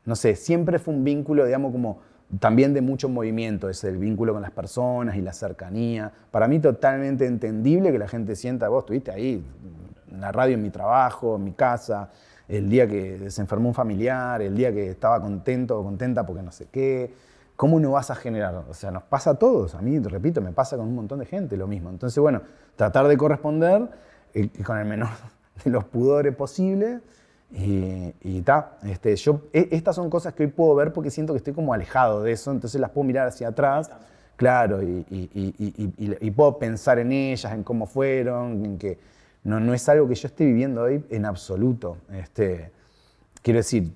S2: No sé, siempre fue un vínculo, digamos, como también de mucho movimiento, es el vínculo con las personas y la cercanía. Para mí totalmente entendible que la gente sienta, vos estuviste ahí, en la radio, en mi trabajo, en mi casa, el día que se enfermó un familiar, el día que estaba contento o contenta porque no sé qué. ¿Cómo no vas a generar? O sea, nos pasa a todos. A mí, repito, me pasa con un montón de gente lo mismo. Entonces, bueno, tratar de corresponder con el menor de los pudores posibles. Y ta, estas son cosas que hoy puedo ver porque siento que estoy como alejado de eso, entonces las puedo mirar hacia atrás, claro, y puedo pensar en ellas, en cómo fueron, en que no es algo que yo esté viviendo hoy en absoluto. Quiero decir,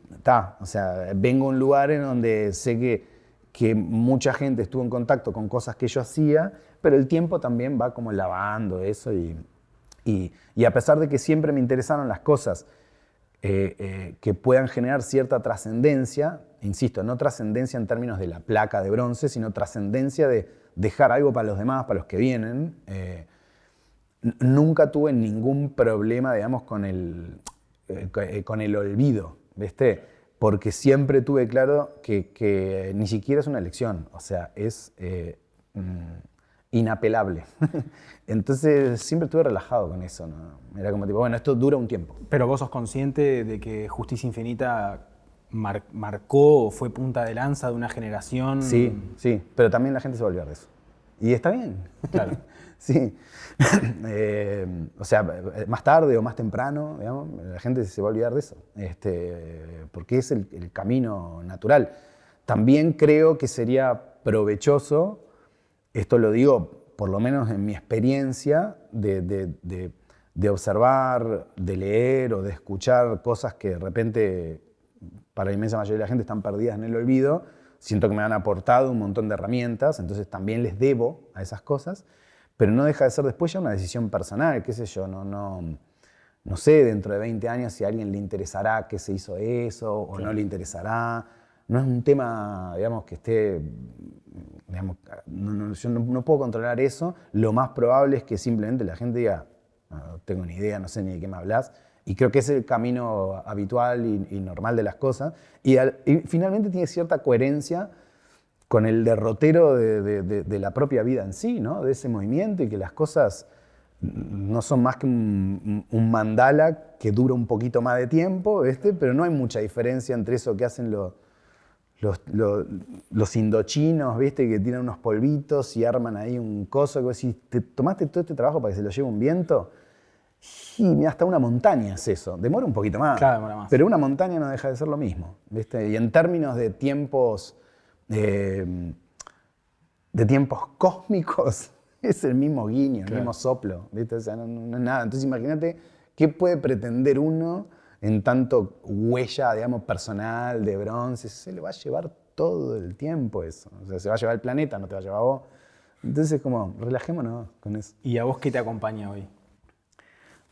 S2: o sea, vengo a un lugar en donde sé que mucha gente estuvo en contacto con cosas que yo hacía, pero el tiempo también va como lavando eso y a pesar de que siempre me interesaron las cosas que puedan generar cierta trascendencia, insisto, no trascendencia en términos de la placa de bronce, sino trascendencia de dejar algo para los demás, para los que vienen. Nunca tuve ningún problema, digamos, con el olvido, ¿viste? Porque siempre tuve claro que ni siquiera es una elección, o sea, es inapelable. Entonces siempre estuve relajado con eso, ¿no? Era como tipo, bueno, esto dura un tiempo.
S1: Pero vos sos consciente de que Justicia Infinita marcó o fue punta de lanza de una generación.
S2: Sí, pero también la gente se va a olvidar de eso. Y está bien.
S1: Claro.
S2: Sí. O sea, más tarde o más temprano, digamos, la gente se va a olvidar de eso. Porque es el camino natural. También creo que sería provechoso, esto lo digo por lo menos en mi experiencia, de observar, de leer o de escuchar cosas que de repente para la inmensa mayoría de la gente están perdidas en el olvido. Siento que me han aportado un montón de herramientas, entonces también les debo a esas cosas, pero no deja de ser después ya una decisión personal, qué sé yo, no sé dentro de 20 años si a alguien le interesará que se hizo eso o no le interesará. No es un tema, digamos, que esté, digamos, yo no puedo controlar eso. Lo más probable es que simplemente la gente diga, no tengo ni idea, no sé ni de qué me hablas. Y creo que es el camino habitual y normal de las cosas. Y finalmente tiene cierta coherencia con el derrotero de la propia vida en sí, ¿no? De ese movimiento, y que las cosas no son más que un mandala que dura un poquito más de tiempo, pero no hay mucha diferencia entre eso que hacen los indochinos, ¿viste? Que tiran unos polvitos y arman ahí un coso que vos decís, ¿te tomaste todo este trabajo para que se lo lleve un viento? Y mira, hasta una montaña es eso. Demora un poquito más.
S1: Claro, demora más.
S2: Pero una montaña no deja de ser lo mismo, ¿viste? Y en términos de tiempos de tiempos cósmicos, es el mismo guiño,
S1: Claro.
S2: el mismo soplo, ¿viste? O sea, no es nada. Entonces imagínate qué puede pretender uno en tanto huella, digamos, personal, de bronce. Se le va a llevar todo el tiempo eso. O sea, se va a llevar el planeta, no te va a llevar a vos. Entonces, como, relajémonos con eso.
S1: ¿Y a vos qué te acompaña hoy?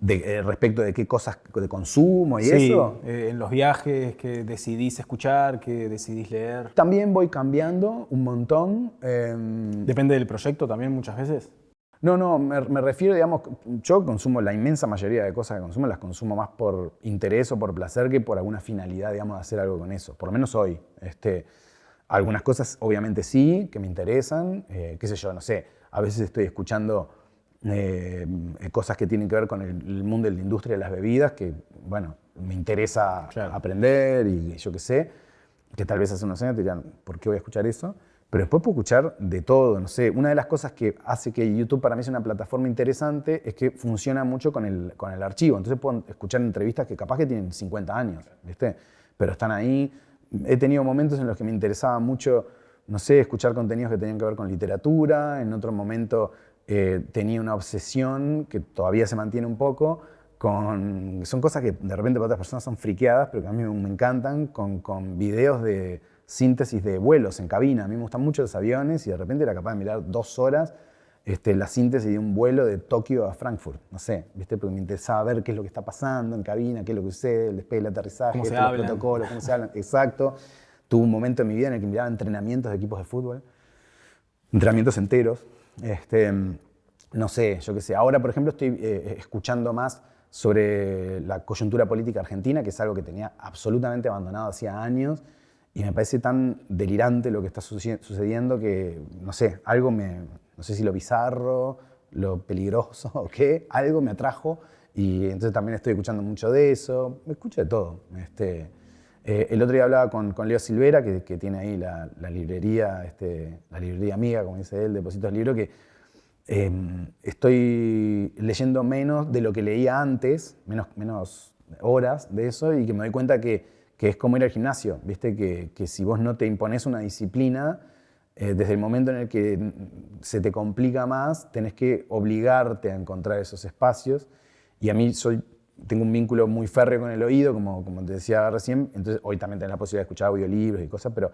S2: Respecto de qué cosas de consumo y
S1: Sí,
S2: eso.
S1: en los viajes, que decidís escuchar, que decidís leer.
S2: También voy cambiando un montón.
S1: Depende del proyecto también muchas veces.
S2: No, me refiero, digamos, yo consumo la inmensa mayoría de cosas que consumo, las consumo más por interés o por placer que por alguna finalidad, digamos, de hacer algo con eso. Por lo menos hoy. Algunas cosas, obviamente sí, que me interesan. Qué sé yo, no sé. A veces estoy escuchando cosas que tienen que ver con el mundo de la industria de las bebidas, que, bueno, me interesa
S1: Claro.
S2: aprender y yo qué sé, que tal vez hace unos años te dirían, ¿por qué voy a escuchar eso? Pero después puedo escuchar de todo, no sé. Una de las cosas que hace que YouTube para mí sea una plataforma interesante es que funciona mucho con el archivo. Entonces puedo escuchar entrevistas que capaz que tienen 50 años, ¿viste? Pero están ahí. He tenido momentos en los que me interesaba mucho, no sé, escuchar contenidos que tenían que ver con literatura. En otro momento tenía una obsesión, que todavía se mantiene un poco, son cosas que de repente para otras personas son friqueadas, pero que a mí me encantan, con videos de síntesis de vuelos en cabina. A mí me gustan mucho los aviones y de repente era capaz de mirar 2 horas la síntesis de un vuelo de Tokio a Frankfurt. No sé, ¿viste? Porque me interesaba ver qué es lo que está pasando en cabina, qué es lo que sucede, el despegue, el aterrizaje,
S1: Cómo se
S2: los
S1: hablan.
S2: protocolos, cómo se hablan. Exacto. Tuve un momento en mi vida en el que miraba entrenamientos de equipos de fútbol, entrenamientos enteros. No sé, yo qué sé. Ahora, por ejemplo, estoy escuchando más sobre la coyuntura política argentina, que es algo que tenía absolutamente abandonado hacía años, y me parece tan delirante lo que está sucediendo que, no sé, no sé si lo bizarro, lo peligroso o qué, algo me atrajo, y entonces también estoy escuchando mucho de eso. Me escucho de todo. El otro día hablaba con Leo Silvera, que tiene ahí la librería, la librería amiga, como dice él, Depósitos Libro, que estoy leyendo menos de lo que leía antes, menos horas de eso, y que me doy cuenta que es como ir al gimnasio, ¿viste? Que si vos no te imponés una disciplina, desde el momento en el que se te complica más, tenés que obligarte a encontrar esos espacios. Y a mí tengo un vínculo muy férreo con el oído, como te decía recién, entonces hoy también tengo la posibilidad de escuchar audiolibros y cosas, pero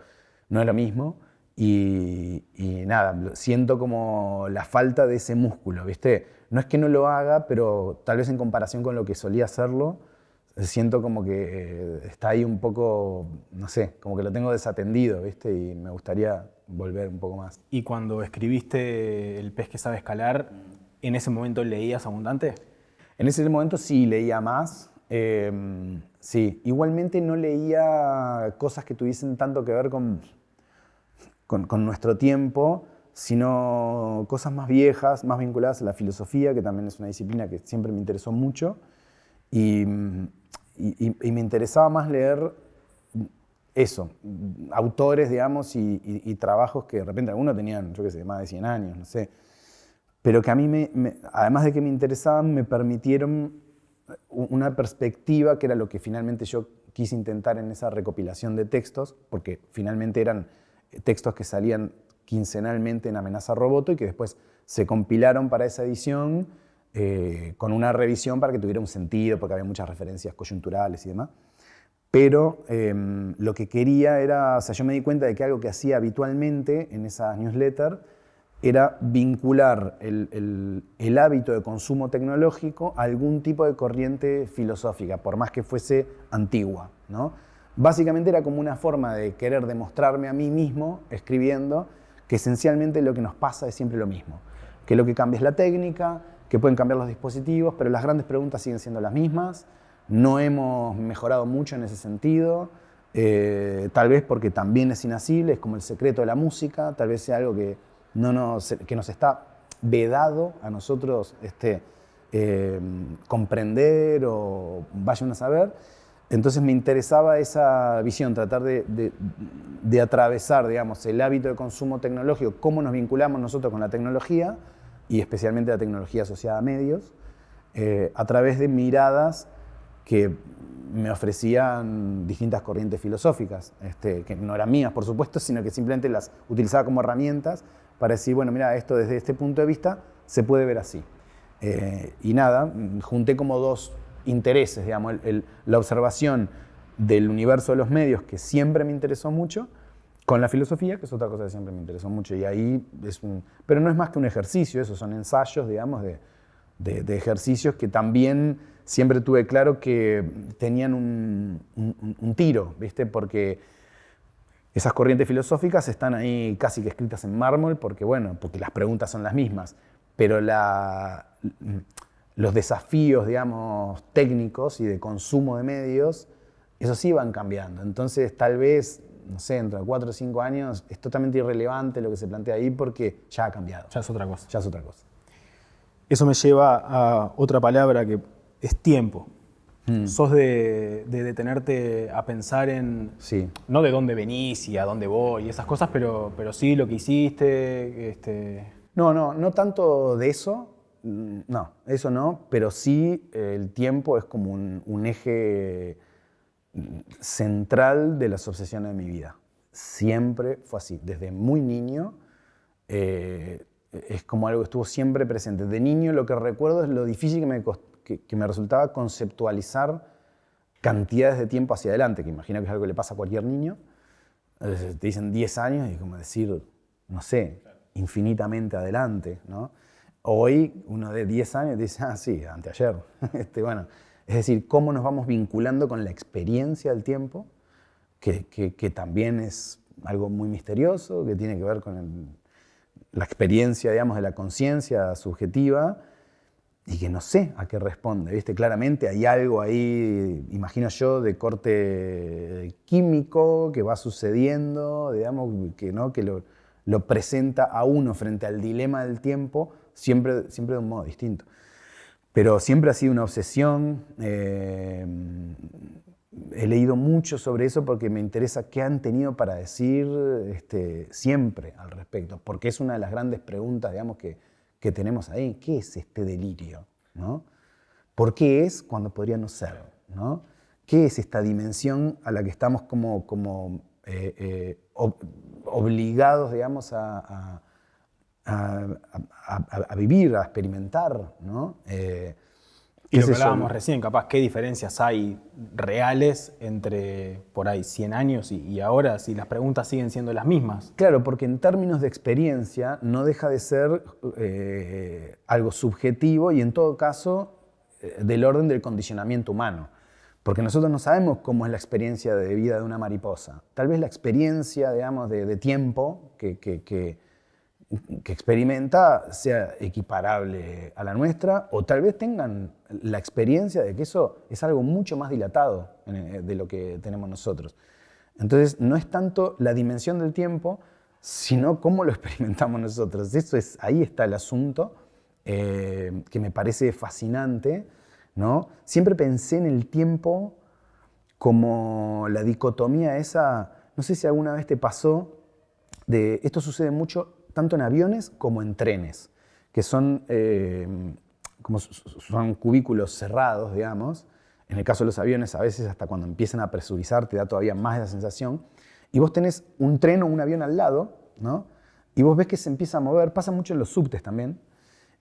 S2: no es lo mismo. Y nada, siento como la falta de ese músculo, ¿viste? No es que no lo haga, pero tal vez en comparación con lo que solía hacerlo, siento como que está ahí un poco, no sé, como que lo tengo desatendido, ¿viste? Y me gustaría volver un poco más.
S1: Y cuando escribiste El pez que sabe escalar, ¿en ese momento leías abundante?
S2: En ese momento sí leía más. Sí, igualmente no leía cosas que tuviesen tanto que ver con nuestro tiempo, sino cosas más viejas, más vinculadas a la filosofía, que también es una disciplina que siempre me interesó mucho. Y me interesaba más leer eso, autores, digamos, y trabajos que de repente algunos tenían, yo qué sé, más de 100 años, no sé. Pero que a mí, además de que me interesaban, me permitieron una perspectiva que era lo que finalmente yo quise intentar en esa recopilación de textos, porque finalmente eran textos que salían quincenalmente en Amenaza Roboto y que después se compilaron para esa edición con una revisión para que tuviera un sentido, porque había muchas referencias coyunturales y demás. Pero lo que quería era, o sea, yo me di cuenta de que algo que hacía habitualmente en esas newsletters era vincular el hábito de consumo tecnológico a algún tipo de corriente filosófica, por más que fuese antigua, ¿no? Básicamente era como una forma de querer demostrarme a mí mismo, escribiendo, que esencialmente lo que nos pasa es siempre lo mismo. Que lo que cambia es la técnica, que pueden cambiar los dispositivos, pero las grandes preguntas siguen siendo las mismas. No hemos mejorado mucho en ese sentido, tal vez porque también es inasible, es como el secreto de la música, tal vez sea algo que nos está vedado a nosotros comprender o vayan a saber. Entonces me interesaba esa visión, tratar de atravesar, digamos, el hábito de consumo tecnológico, cómo nos vinculamos nosotros con la tecnología y especialmente la tecnología asociada a medios, a través de miradas que me ofrecían distintas corrientes filosóficas, que no eran mías, por supuesto, sino que simplemente las utilizaba como herramientas para decir, bueno, mira, esto desde este punto de vista se puede ver así. Y nada, junté como dos intereses, digamos, la observación del universo de los medios, que siempre me interesó mucho, con la filosofía, que es otra cosa que siempre me interesó mucho. Y ahí pero no es más que un ejercicio, eso son ensayos, digamos, de ejercicios que también siempre tuve claro que tenían un tiro, ¿viste? Porque esas corrientes filosóficas están ahí casi que escritas en mármol, porque las preguntas son las mismas, pero los desafíos, digamos, técnicos y de consumo de medios, eso sí van cambiando. Entonces, tal vez, no sé, dentro de 4 o 5 años, es totalmente irrelevante lo que se plantea ahí porque ya ha cambiado.
S1: Ya es otra cosa.
S2: Ya es otra cosa.
S1: Eso me lleva a otra palabra que es tiempo. Sos de detenerte a pensar en,
S2: Sí.
S1: no de dónde venís y a dónde voy y esas cosas, pero sí lo que hiciste.
S2: No tanto de eso, no, eso no, pero sí el tiempo es como un eje central de las obsesiones de mi vida. Siempre fue así, desde muy niño es como algo que estuvo siempre presente. De niño lo que recuerdo es lo difícil que me resultaba conceptualizar cantidades de tiempo hacia adelante, que imagino que es algo que le pasa a cualquier niño. Te dicen 10 años y como decir, no sé, infinitamente adelante, ¿no? Hoy uno de 10 años dice, sí, anteayer. Bueno, es decir, cómo nos vamos vinculando con la experiencia del tiempo, que también es algo muy misterioso, que tiene que ver con la experiencia, digamos, de la conciencia subjetiva, y que no sé a qué responde, ¿viste? Claramente hay algo ahí, imagino yo, de corte químico que va sucediendo, digamos, que lo presenta a uno frente al dilema del tiempo, siempre de un modo distinto. Pero siempre ha sido una obsesión. He leído mucho sobre eso porque me interesa qué han tenido para decir siempre al respecto, porque es una de las grandes preguntas, digamos, que tenemos ahí. ¿Qué es este delirio? ¿No? ¿Por qué es cuando podría no ser? ¿No? ¿Qué es esta dimensión a la que estamos como obligados, digamos, a vivir, a experimentar, ¿no?
S1: Y lo que hablábamos recién, capaz, ¿qué diferencias hay reales entre por ahí 100 años y ahora, si las preguntas siguen siendo las mismas?
S2: Claro, porque en términos de experiencia no deja de ser algo subjetivo y en todo caso del orden del condicionamiento humano. Porque nosotros no sabemos cómo es la experiencia de vida de una mariposa. Tal vez la experiencia, digamos, de tiempo que experimenta sea equiparable a la nuestra, o tal vez tengan la experiencia de que eso es algo mucho más dilatado de lo que tenemos nosotros. Entonces, no es tanto la dimensión del tiempo, sino cómo lo experimentamos nosotros. Ahí está el asunto que me parece fascinante, ¿no? Siempre pensé en el tiempo como la dicotomía esa, no sé si alguna vez te pasó, esto sucede mucho tanto en aviones como en trenes, que son cubículos cerrados, digamos. En el caso de los aviones, a veces hasta cuando empiezan a presurizar te da todavía más esa sensación. Y vos tenés un tren o un avión al lado, ¿no? Y vos ves que se empieza a mover, pasa mucho en los subtes también,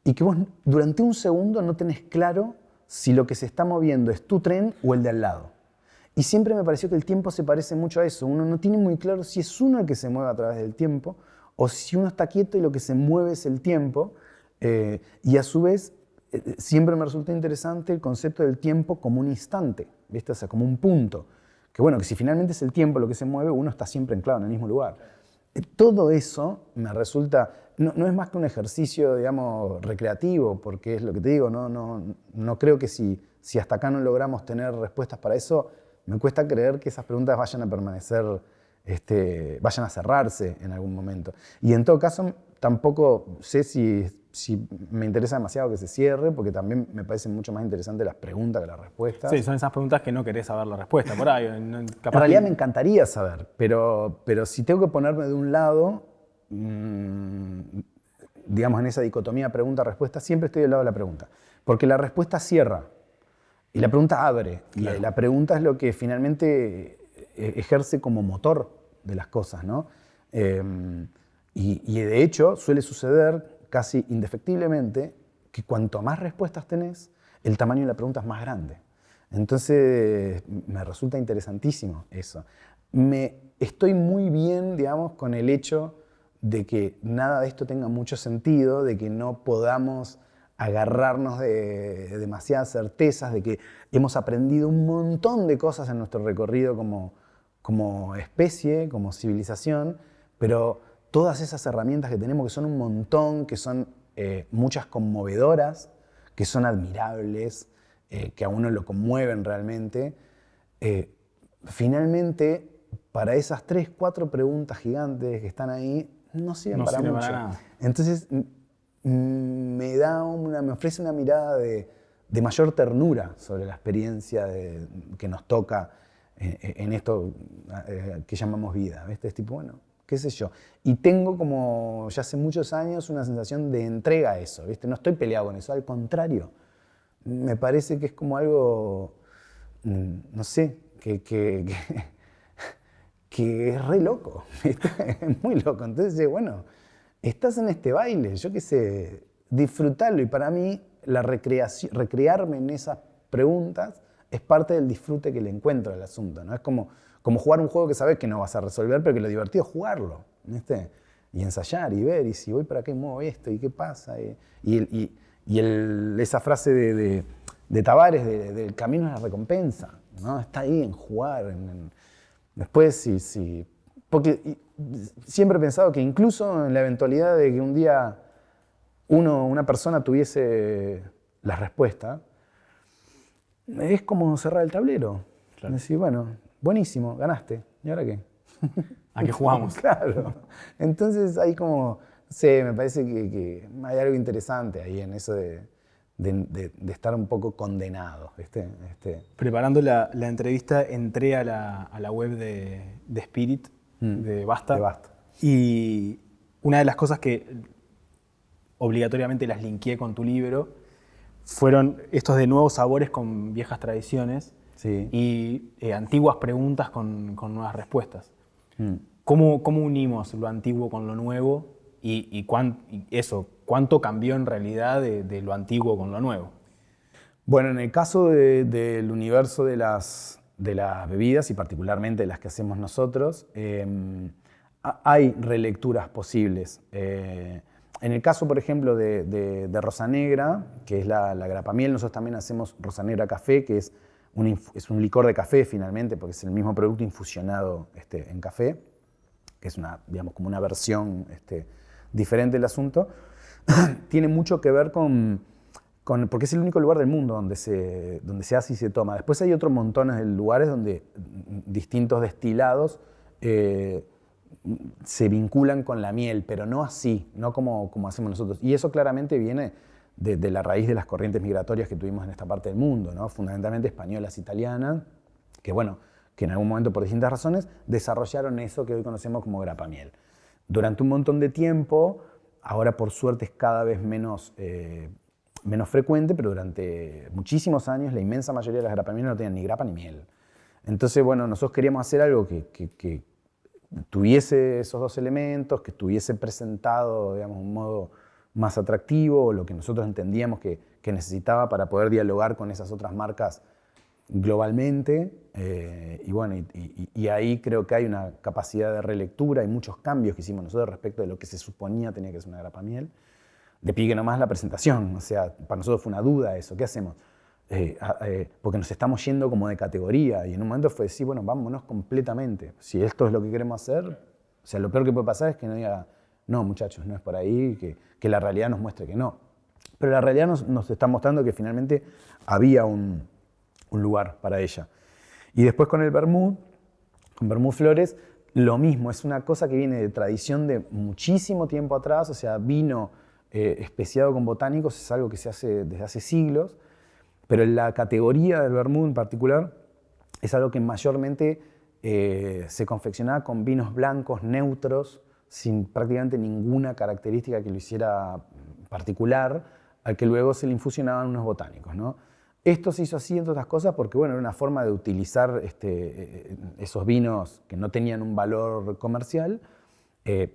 S2: y que vos durante un segundo no tenés claro si lo que se está moviendo es tu tren o el de al lado. Y siempre me pareció que el tiempo se parece mucho a eso. Uno no tiene muy claro si es uno el que se mueve a través del tiempo o si uno está quieto y lo que se mueve es el tiempo. Y a su vez, siempre me resulta interesante el concepto del tiempo como un instante, ¿viste? O sea, como un punto. Que bueno, que si finalmente es el tiempo lo que se mueve, uno está siempre anclado en el mismo lugar. Todo eso me resulta, no es más que un ejercicio, digamos, recreativo, porque es lo que te digo, no creo que si hasta acá no logramos tener respuestas para eso, me cuesta creer que esas preguntas vayan a permanecer, vayan a cerrarse en algún momento. Y en todo caso, tampoco sé si me interesa demasiado que se cierre, porque también me parecen mucho más interesantes las preguntas que las respuestas.
S1: Sí, son esas preguntas que no querés saber la respuesta, por ahí.
S2: En realidad me encantaría saber, pero si tengo que ponerme de un lado, digamos en esa dicotomía pregunta-respuesta, siempre estoy del lado de la pregunta, porque la respuesta cierra. Y la pregunta abre,
S1: Claro.
S2: y la pregunta es lo que finalmente ejerce como motor de las cosas, ¿no? Y de hecho suele suceder casi indefectiblemente que cuanto más respuestas tenés, el tamaño de la pregunta es más grande. Entonces me resulta interesantísimo eso. Estoy muy bien, digamos, con el hecho de que nada de esto tenga mucho sentido, de que no podamos agarrarnos de demasiadas certezas, de que hemos aprendido un montón de cosas en nuestro recorrido como especie, como civilización, pero todas esas herramientas que tenemos, que son un montón, que son muchas conmovedoras, que son admirables, que a uno lo conmueven realmente, finalmente, para esas 3, 4 preguntas gigantes que están ahí, no sirven
S1: No
S2: para
S1: sirve
S2: mucho.
S1: para nada.
S2: Entonces, me ofrece una mirada de mayor ternura sobre la experiencia que nos toca en esto que llamamos vida. ¿Viste? Es tipo, bueno, qué sé yo. Y tengo como ya hace muchos años una sensación de entrega a eso. ¿Viste? No estoy peleado con eso, al contrario. Me parece que es como algo, no sé, que es re loco, ¿viste? Es muy loco. Entonces, bueno, estás en este baile, yo qué sé, disfrutarlo. Y para mí, recrearme en esas preguntas es parte del disfrute que le encuentro al asunto, ¿no? Es como jugar un juego que sabes que no vas a resolver, pero que lo divertido es jugarlo, ¿viste? Y ensayar y ver, y si voy para acá y muevo esto, y qué pasa. Esa frase de Tavares, del camino es la recompensa, ¿no? Está ahí en jugar, después, sí. Porque siempre he pensado que incluso en la eventualidad de que un día una persona tuviese la respuesta, es como cerrar el tablero.
S1: Claro.
S2: Decir, bueno, buenísimo, ganaste. ¿Y ahora qué?
S1: ¿A qué jugamos?
S2: Claro. Entonces hay como, no sé, me parece que hay algo interesante ahí en eso de estar un poco condenado, ¿viste?
S1: Preparando la entrevista entré a la web de Spirit, de Basta.
S2: De Basta.
S1: Y una de las cosas que obligatoriamente las linkeé con tu libro fueron estos de nuevos sabores con viejas tradiciones,
S2: Sí.
S1: y antiguas preguntas con nuevas respuestas. ¿Cómo unimos lo antiguo con lo nuevo y cuánto cambió en realidad de lo antiguo con lo nuevo?
S2: Bueno, en el caso del universo de las bebidas, y particularmente de las que hacemos nosotros, hay relecturas posibles. En el caso, por ejemplo, de Rosa Negra, que es la grapamiel, nosotros también hacemos Rosa Negra Café, que es un licor de café finalmente, porque es el mismo producto infusionado en café, que es digamos, como una versión diferente del asunto. Tiene mucho que ver porque es el único lugar del mundo donde se hace y se toma. Después hay otros montones de lugares donde distintos destilados se vinculan con la miel, pero no así, no como hacemos nosotros. Y eso claramente viene de la raíz de las corrientes migratorias que tuvimos en esta parte del mundo, ¿no? Fundamentalmente españolas, italianas, que en algún momento por distintas razones desarrollaron eso que hoy conocemos como grapamiel. Durante un montón de tiempo, ahora por suerte es cada vez menos frecuente, pero durante muchísimos años la inmensa mayoría de las grapamieles no tenían ni grapa ni miel. Entonces, bueno, nosotros queríamos hacer algo que tuviese esos dos elementos, que estuviese presentado, digamos, de un modo más atractivo, lo que nosotros entendíamos que necesitaba para poder dialogar con esas otras marcas globalmente. Y ahí creo que hay una capacidad de relectura y muchos cambios que hicimos nosotros respecto de lo que se suponía tenía que ser una grapamiel. De pique nomás la presentación, o sea, para nosotros fue una duda eso, ¿qué hacemos? Porque nos estamos yendo como de categoría, y en un momento fue decir, bueno, vámonos completamente. Si esto es lo que queremos hacer, o sea, lo peor que puede pasar es que no diga, no, muchachos, no es por ahí, que la realidad nos muestre que no. Pero la realidad nos está mostrando que finalmente había un lugar para ella. Y después con el vermut, con vermut flores, lo mismo, es una cosa que viene de tradición de muchísimo tiempo atrás, o sea, vino especiado con botánicos, es algo que se hace desde hace siglos, pero la categoría del vermut en particular es algo que mayormente se confeccionaba con vinos blancos neutros, sin prácticamente ninguna característica que lo hiciera particular, al que luego se le infusionaban unos botánicos, ¿no? Esto se hizo así, entre otras cosas, porque bueno, era una forma de utilizar esos vinos que no tenían un valor comercial,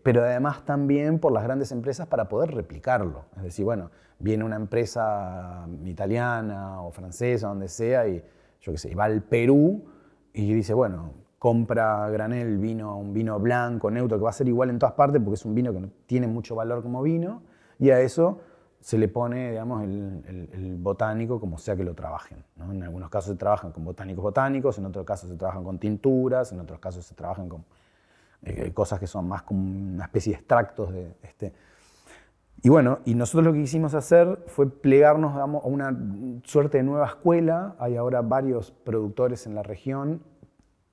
S2: pero además también por las grandes empresas para poder replicarlo. Es decir, bueno, viene una empresa italiana o francesa, donde sea, y yo qué sé, va al Perú y dice, bueno, compra a granel un vino blanco, neutro, que va a ser igual en todas partes porque es un vino que no tiene mucho valor como vino, y a eso se le pone, digamos, el botánico como sea que lo trabajen, ¿no? En algunos casos se trabajan con botánicos, en otros casos se trabajan con tinturas, en otros casos se trabajan con cosas que son más como una especie de extractos de Y bueno, y nosotros lo que quisimos hacer fue plegarnos, digamos, a una suerte de nueva escuela. Hay ahora varios productores en la región,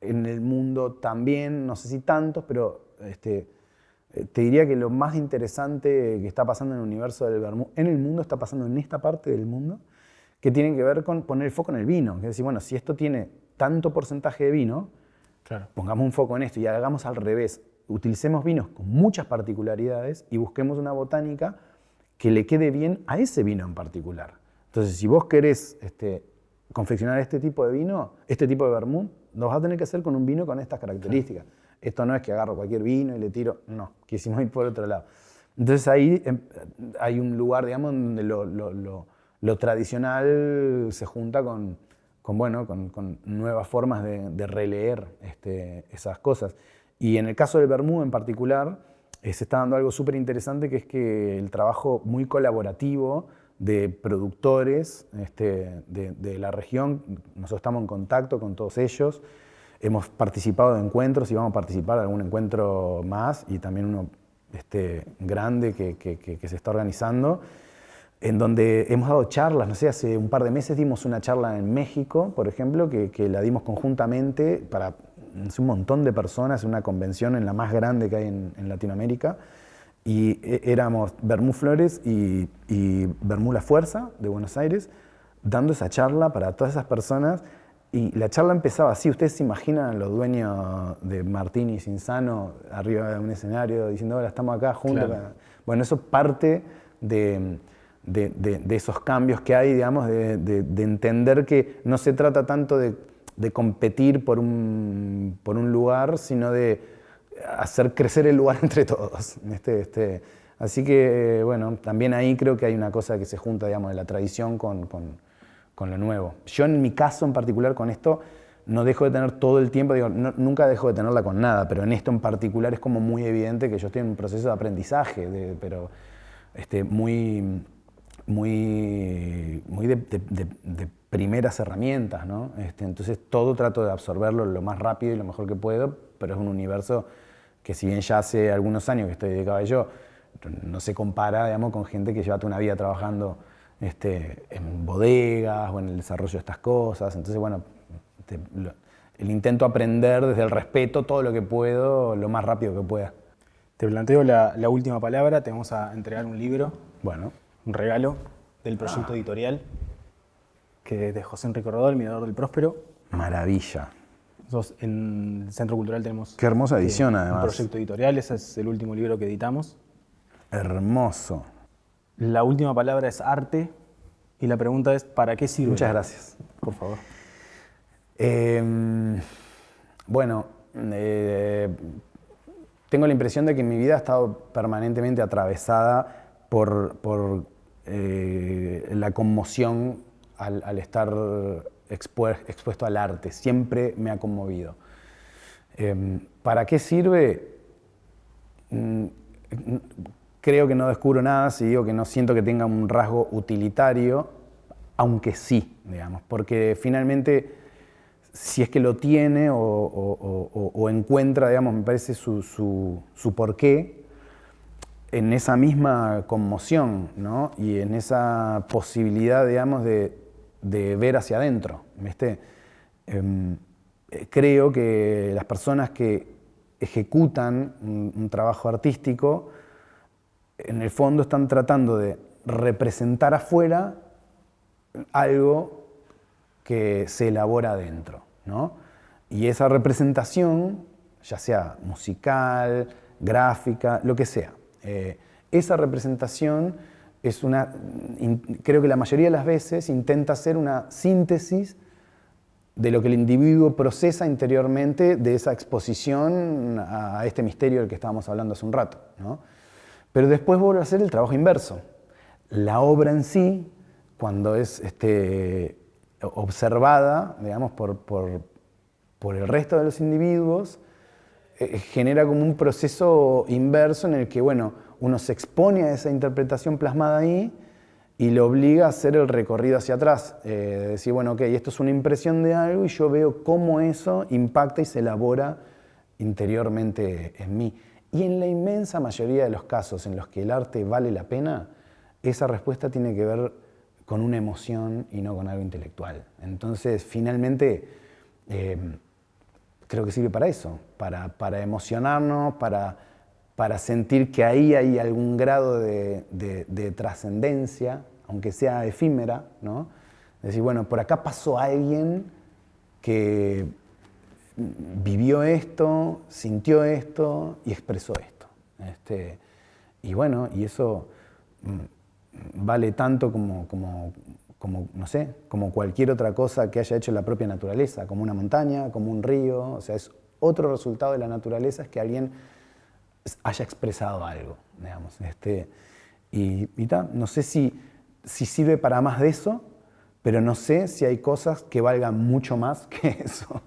S2: en el mundo también, no sé si tantos, pero te diría que lo más interesante que está pasando en el universo del vermut, en el mundo, está pasando en esta parte del mundo, que tiene que ver con poner el foco en el vino. Es decir, bueno, si esto tiene tanto porcentaje de vino,
S1: Claro.
S2: pongamos un foco en esto y hagamos al revés. Utilicemos vinos con muchas particularidades y busquemos una botánica que le quede bien a ese vino en particular. Entonces, si vos querés confeccionar este tipo de vino, este tipo de vermut, lo vas a tener que hacer con un vino con estas características. Claro. Esto no es que agarro cualquier vino y le tiro, no, quisimos ir por otro lado. Entonces ahí hay un lugar, digamos, donde lo tradicional se junta con nuevas formas de releer esas cosas. Y en el caso del vermut en particular, se está dando algo súper interesante, que es que el trabajo muy colaborativo de productores de la región, nosotros estamos en contacto con todos ellos, hemos participado de encuentros y vamos a participar de algún encuentro más, y también uno grande que se está organizando, en donde hemos dado charlas. No sé, hace un par de meses dimos una charla en México, por ejemplo, que la dimos conjuntamente para un montón de personas, una convención en la más grande que hay en Latinoamérica, y éramos Vermut Flores y Vermut La Fuerza de Buenos Aires, dando esa charla para todas esas personas. Y la charla empezaba así. Ustedes se imaginan a los dueños de Martini y Cinzano arriba de un escenario diciendo, ahora estamos acá juntos. Claro. Bueno, eso parte de esos cambios que hay, digamos, de entender que no se trata tanto de competir por un lugar, sino de hacer crecer el lugar entre todos. Así que, bueno, también ahí creo que hay una cosa que se junta, digamos, de la tradición con lo nuevo. Yo en mi caso en particular con esto no dejo de tener todo el tiempo, digo, nunca dejo de tenerla con nada, pero en esto en particular es como muy evidente que yo estoy en un proceso de aprendizaje, pero muy de primeras herramientas, ¿no? Entonces todo trato de absorberlo lo más rápido y lo mejor que puedo, pero es un universo que, si bien ya hace algunos años que estoy dedicado a ello, no se compara, digamos, con gente que lleva toda una vida trabajando en bodegas o en el desarrollo de estas cosas. Entonces, bueno, el intento aprender desde el respeto todo lo que puedo, lo más rápido que pueda.
S1: Te planteo la última palabra, te vamos a entregar un libro.
S2: Bueno.
S1: Un regalo del proyecto editorial, que es de José Enrique Rodó, El Mirador del Próspero.
S2: Maravilla.
S1: Nosotros en el Centro Cultural tenemos...
S2: Qué hermosa edición, además.
S1: Un proyecto editorial, ese es el último libro que editamos.
S2: Hermoso.
S1: La última palabra es arte, y la pregunta es, ¿para qué sirve?
S2: Muchas gracias.
S1: Por favor.
S2: Bueno, tengo la impresión de que mi vida ha estado permanentemente atravesada por la conmoción al estar expuesto al arte. Siempre me ha conmovido. ¿Para qué sirve? Creo que no descubro nada si digo que no siento que tenga un rasgo utilitario, aunque sí, digamos, porque finalmente, si es que lo tiene o encuentra, digamos, me parece su porqué en esa misma conmoción, ¿no? Y en esa posibilidad, digamos, de ver hacia adentro, ¿viste? Creo que las personas que ejecutan un trabajo artístico, en el fondo están tratando de representar afuera algo que se elabora adentro, ¿no? Y esa representación, ya sea musical, gráfica, lo que sea, esa representación creo que la mayoría de las veces intenta hacer una síntesis de lo que el individuo procesa interiormente de esa exposición a este misterio del que estábamos hablando hace un rato, ¿no? Pero después vuelve a hacer el trabajo inverso. La obra en sí, cuando es observada, digamos, por el resto de los individuos, genera como un proceso inverso en el que, bueno, uno se expone a esa interpretación plasmada ahí y lo obliga a hacer el recorrido hacia atrás. Decir, bueno, ok, esto es una impresión de algo y yo veo cómo eso impacta y se elabora interiormente en mí. Y en la inmensa mayoría de los casos en los que el arte vale la pena, esa respuesta tiene que ver con una emoción y no con algo intelectual. Entonces, finalmente, creo que sirve para eso, para emocionarnos, para sentir que ahí hay algún grado de trascendencia, aunque sea efímera, ¿no? Decir, bueno, por acá pasó alguien que vivió esto, sintió esto y expresó esto. Y bueno, y eso vale tanto como, no sé, como cualquier otra cosa que haya hecho la propia naturaleza, como una montaña, como un río. O sea, es otro resultado de la naturaleza, es que alguien haya expresado algo, digamos. Y no sé si sirve para más de eso, pero no sé si hay cosas que valgan mucho más que eso.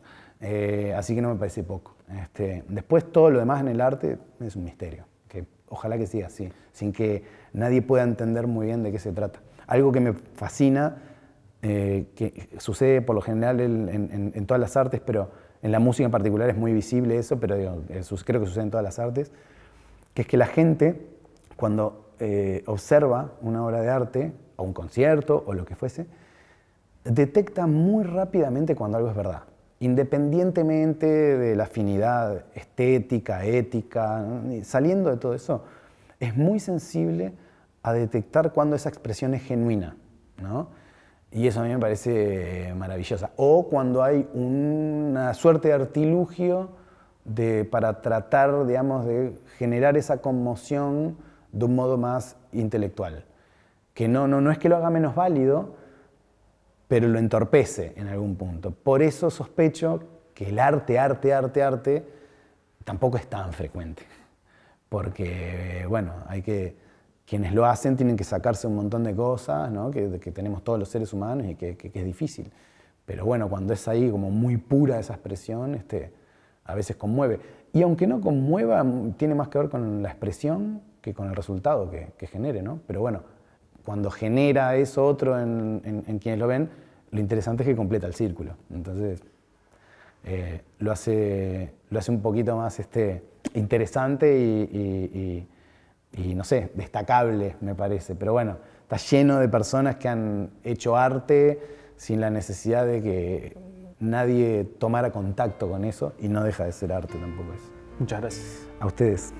S2: Así que no me parece poco. Después todo lo demás en el arte es un misterio, que ojalá que siga así, sin que nadie pueda entender muy bien de qué se trata. Algo que me fascina, que sucede por lo general en todas las artes, pero en la música en particular es muy visible eso, pero digo, creo que sucede en todas las artes, que es que la gente, cuando observa una obra de arte, o un concierto, o lo que fuese, detecta muy rápidamente cuando algo es verdad, independientemente de la afinidad estética, ética, saliendo de todo eso, es muy sensible a detectar cuando esa expresión es genuina, ¿no? Y eso a mí me parece maravillosa. O cuando hay una suerte de artilugio para tratar, digamos, de generar esa conmoción de un modo más intelectual. Que no es que lo haga menos válido, pero lo entorpece en algún punto. Por eso sospecho que el arte tampoco es tan frecuente. Porque, bueno, quienes lo hacen tienen que sacarse un montón de cosas, ¿no? que tenemos todos los seres humanos y que es difícil. Pero bueno, cuando es ahí como muy pura esa expresión, a veces conmueve. Y aunque no conmueva, tiene más que ver con la expresión que con el resultado que genere, ¿no? Pero bueno, cuando genera eso otro en quienes lo ven, lo interesante es que completa el círculo. Entonces, lo hace un poquito más interesante y, no sé, destacable, me parece. Pero bueno, está lleno de personas que han hecho arte sin la necesidad de que nadie tomara contacto con eso, y no deja de ser arte tampoco eso.
S1: Muchas gracias.
S2: A ustedes.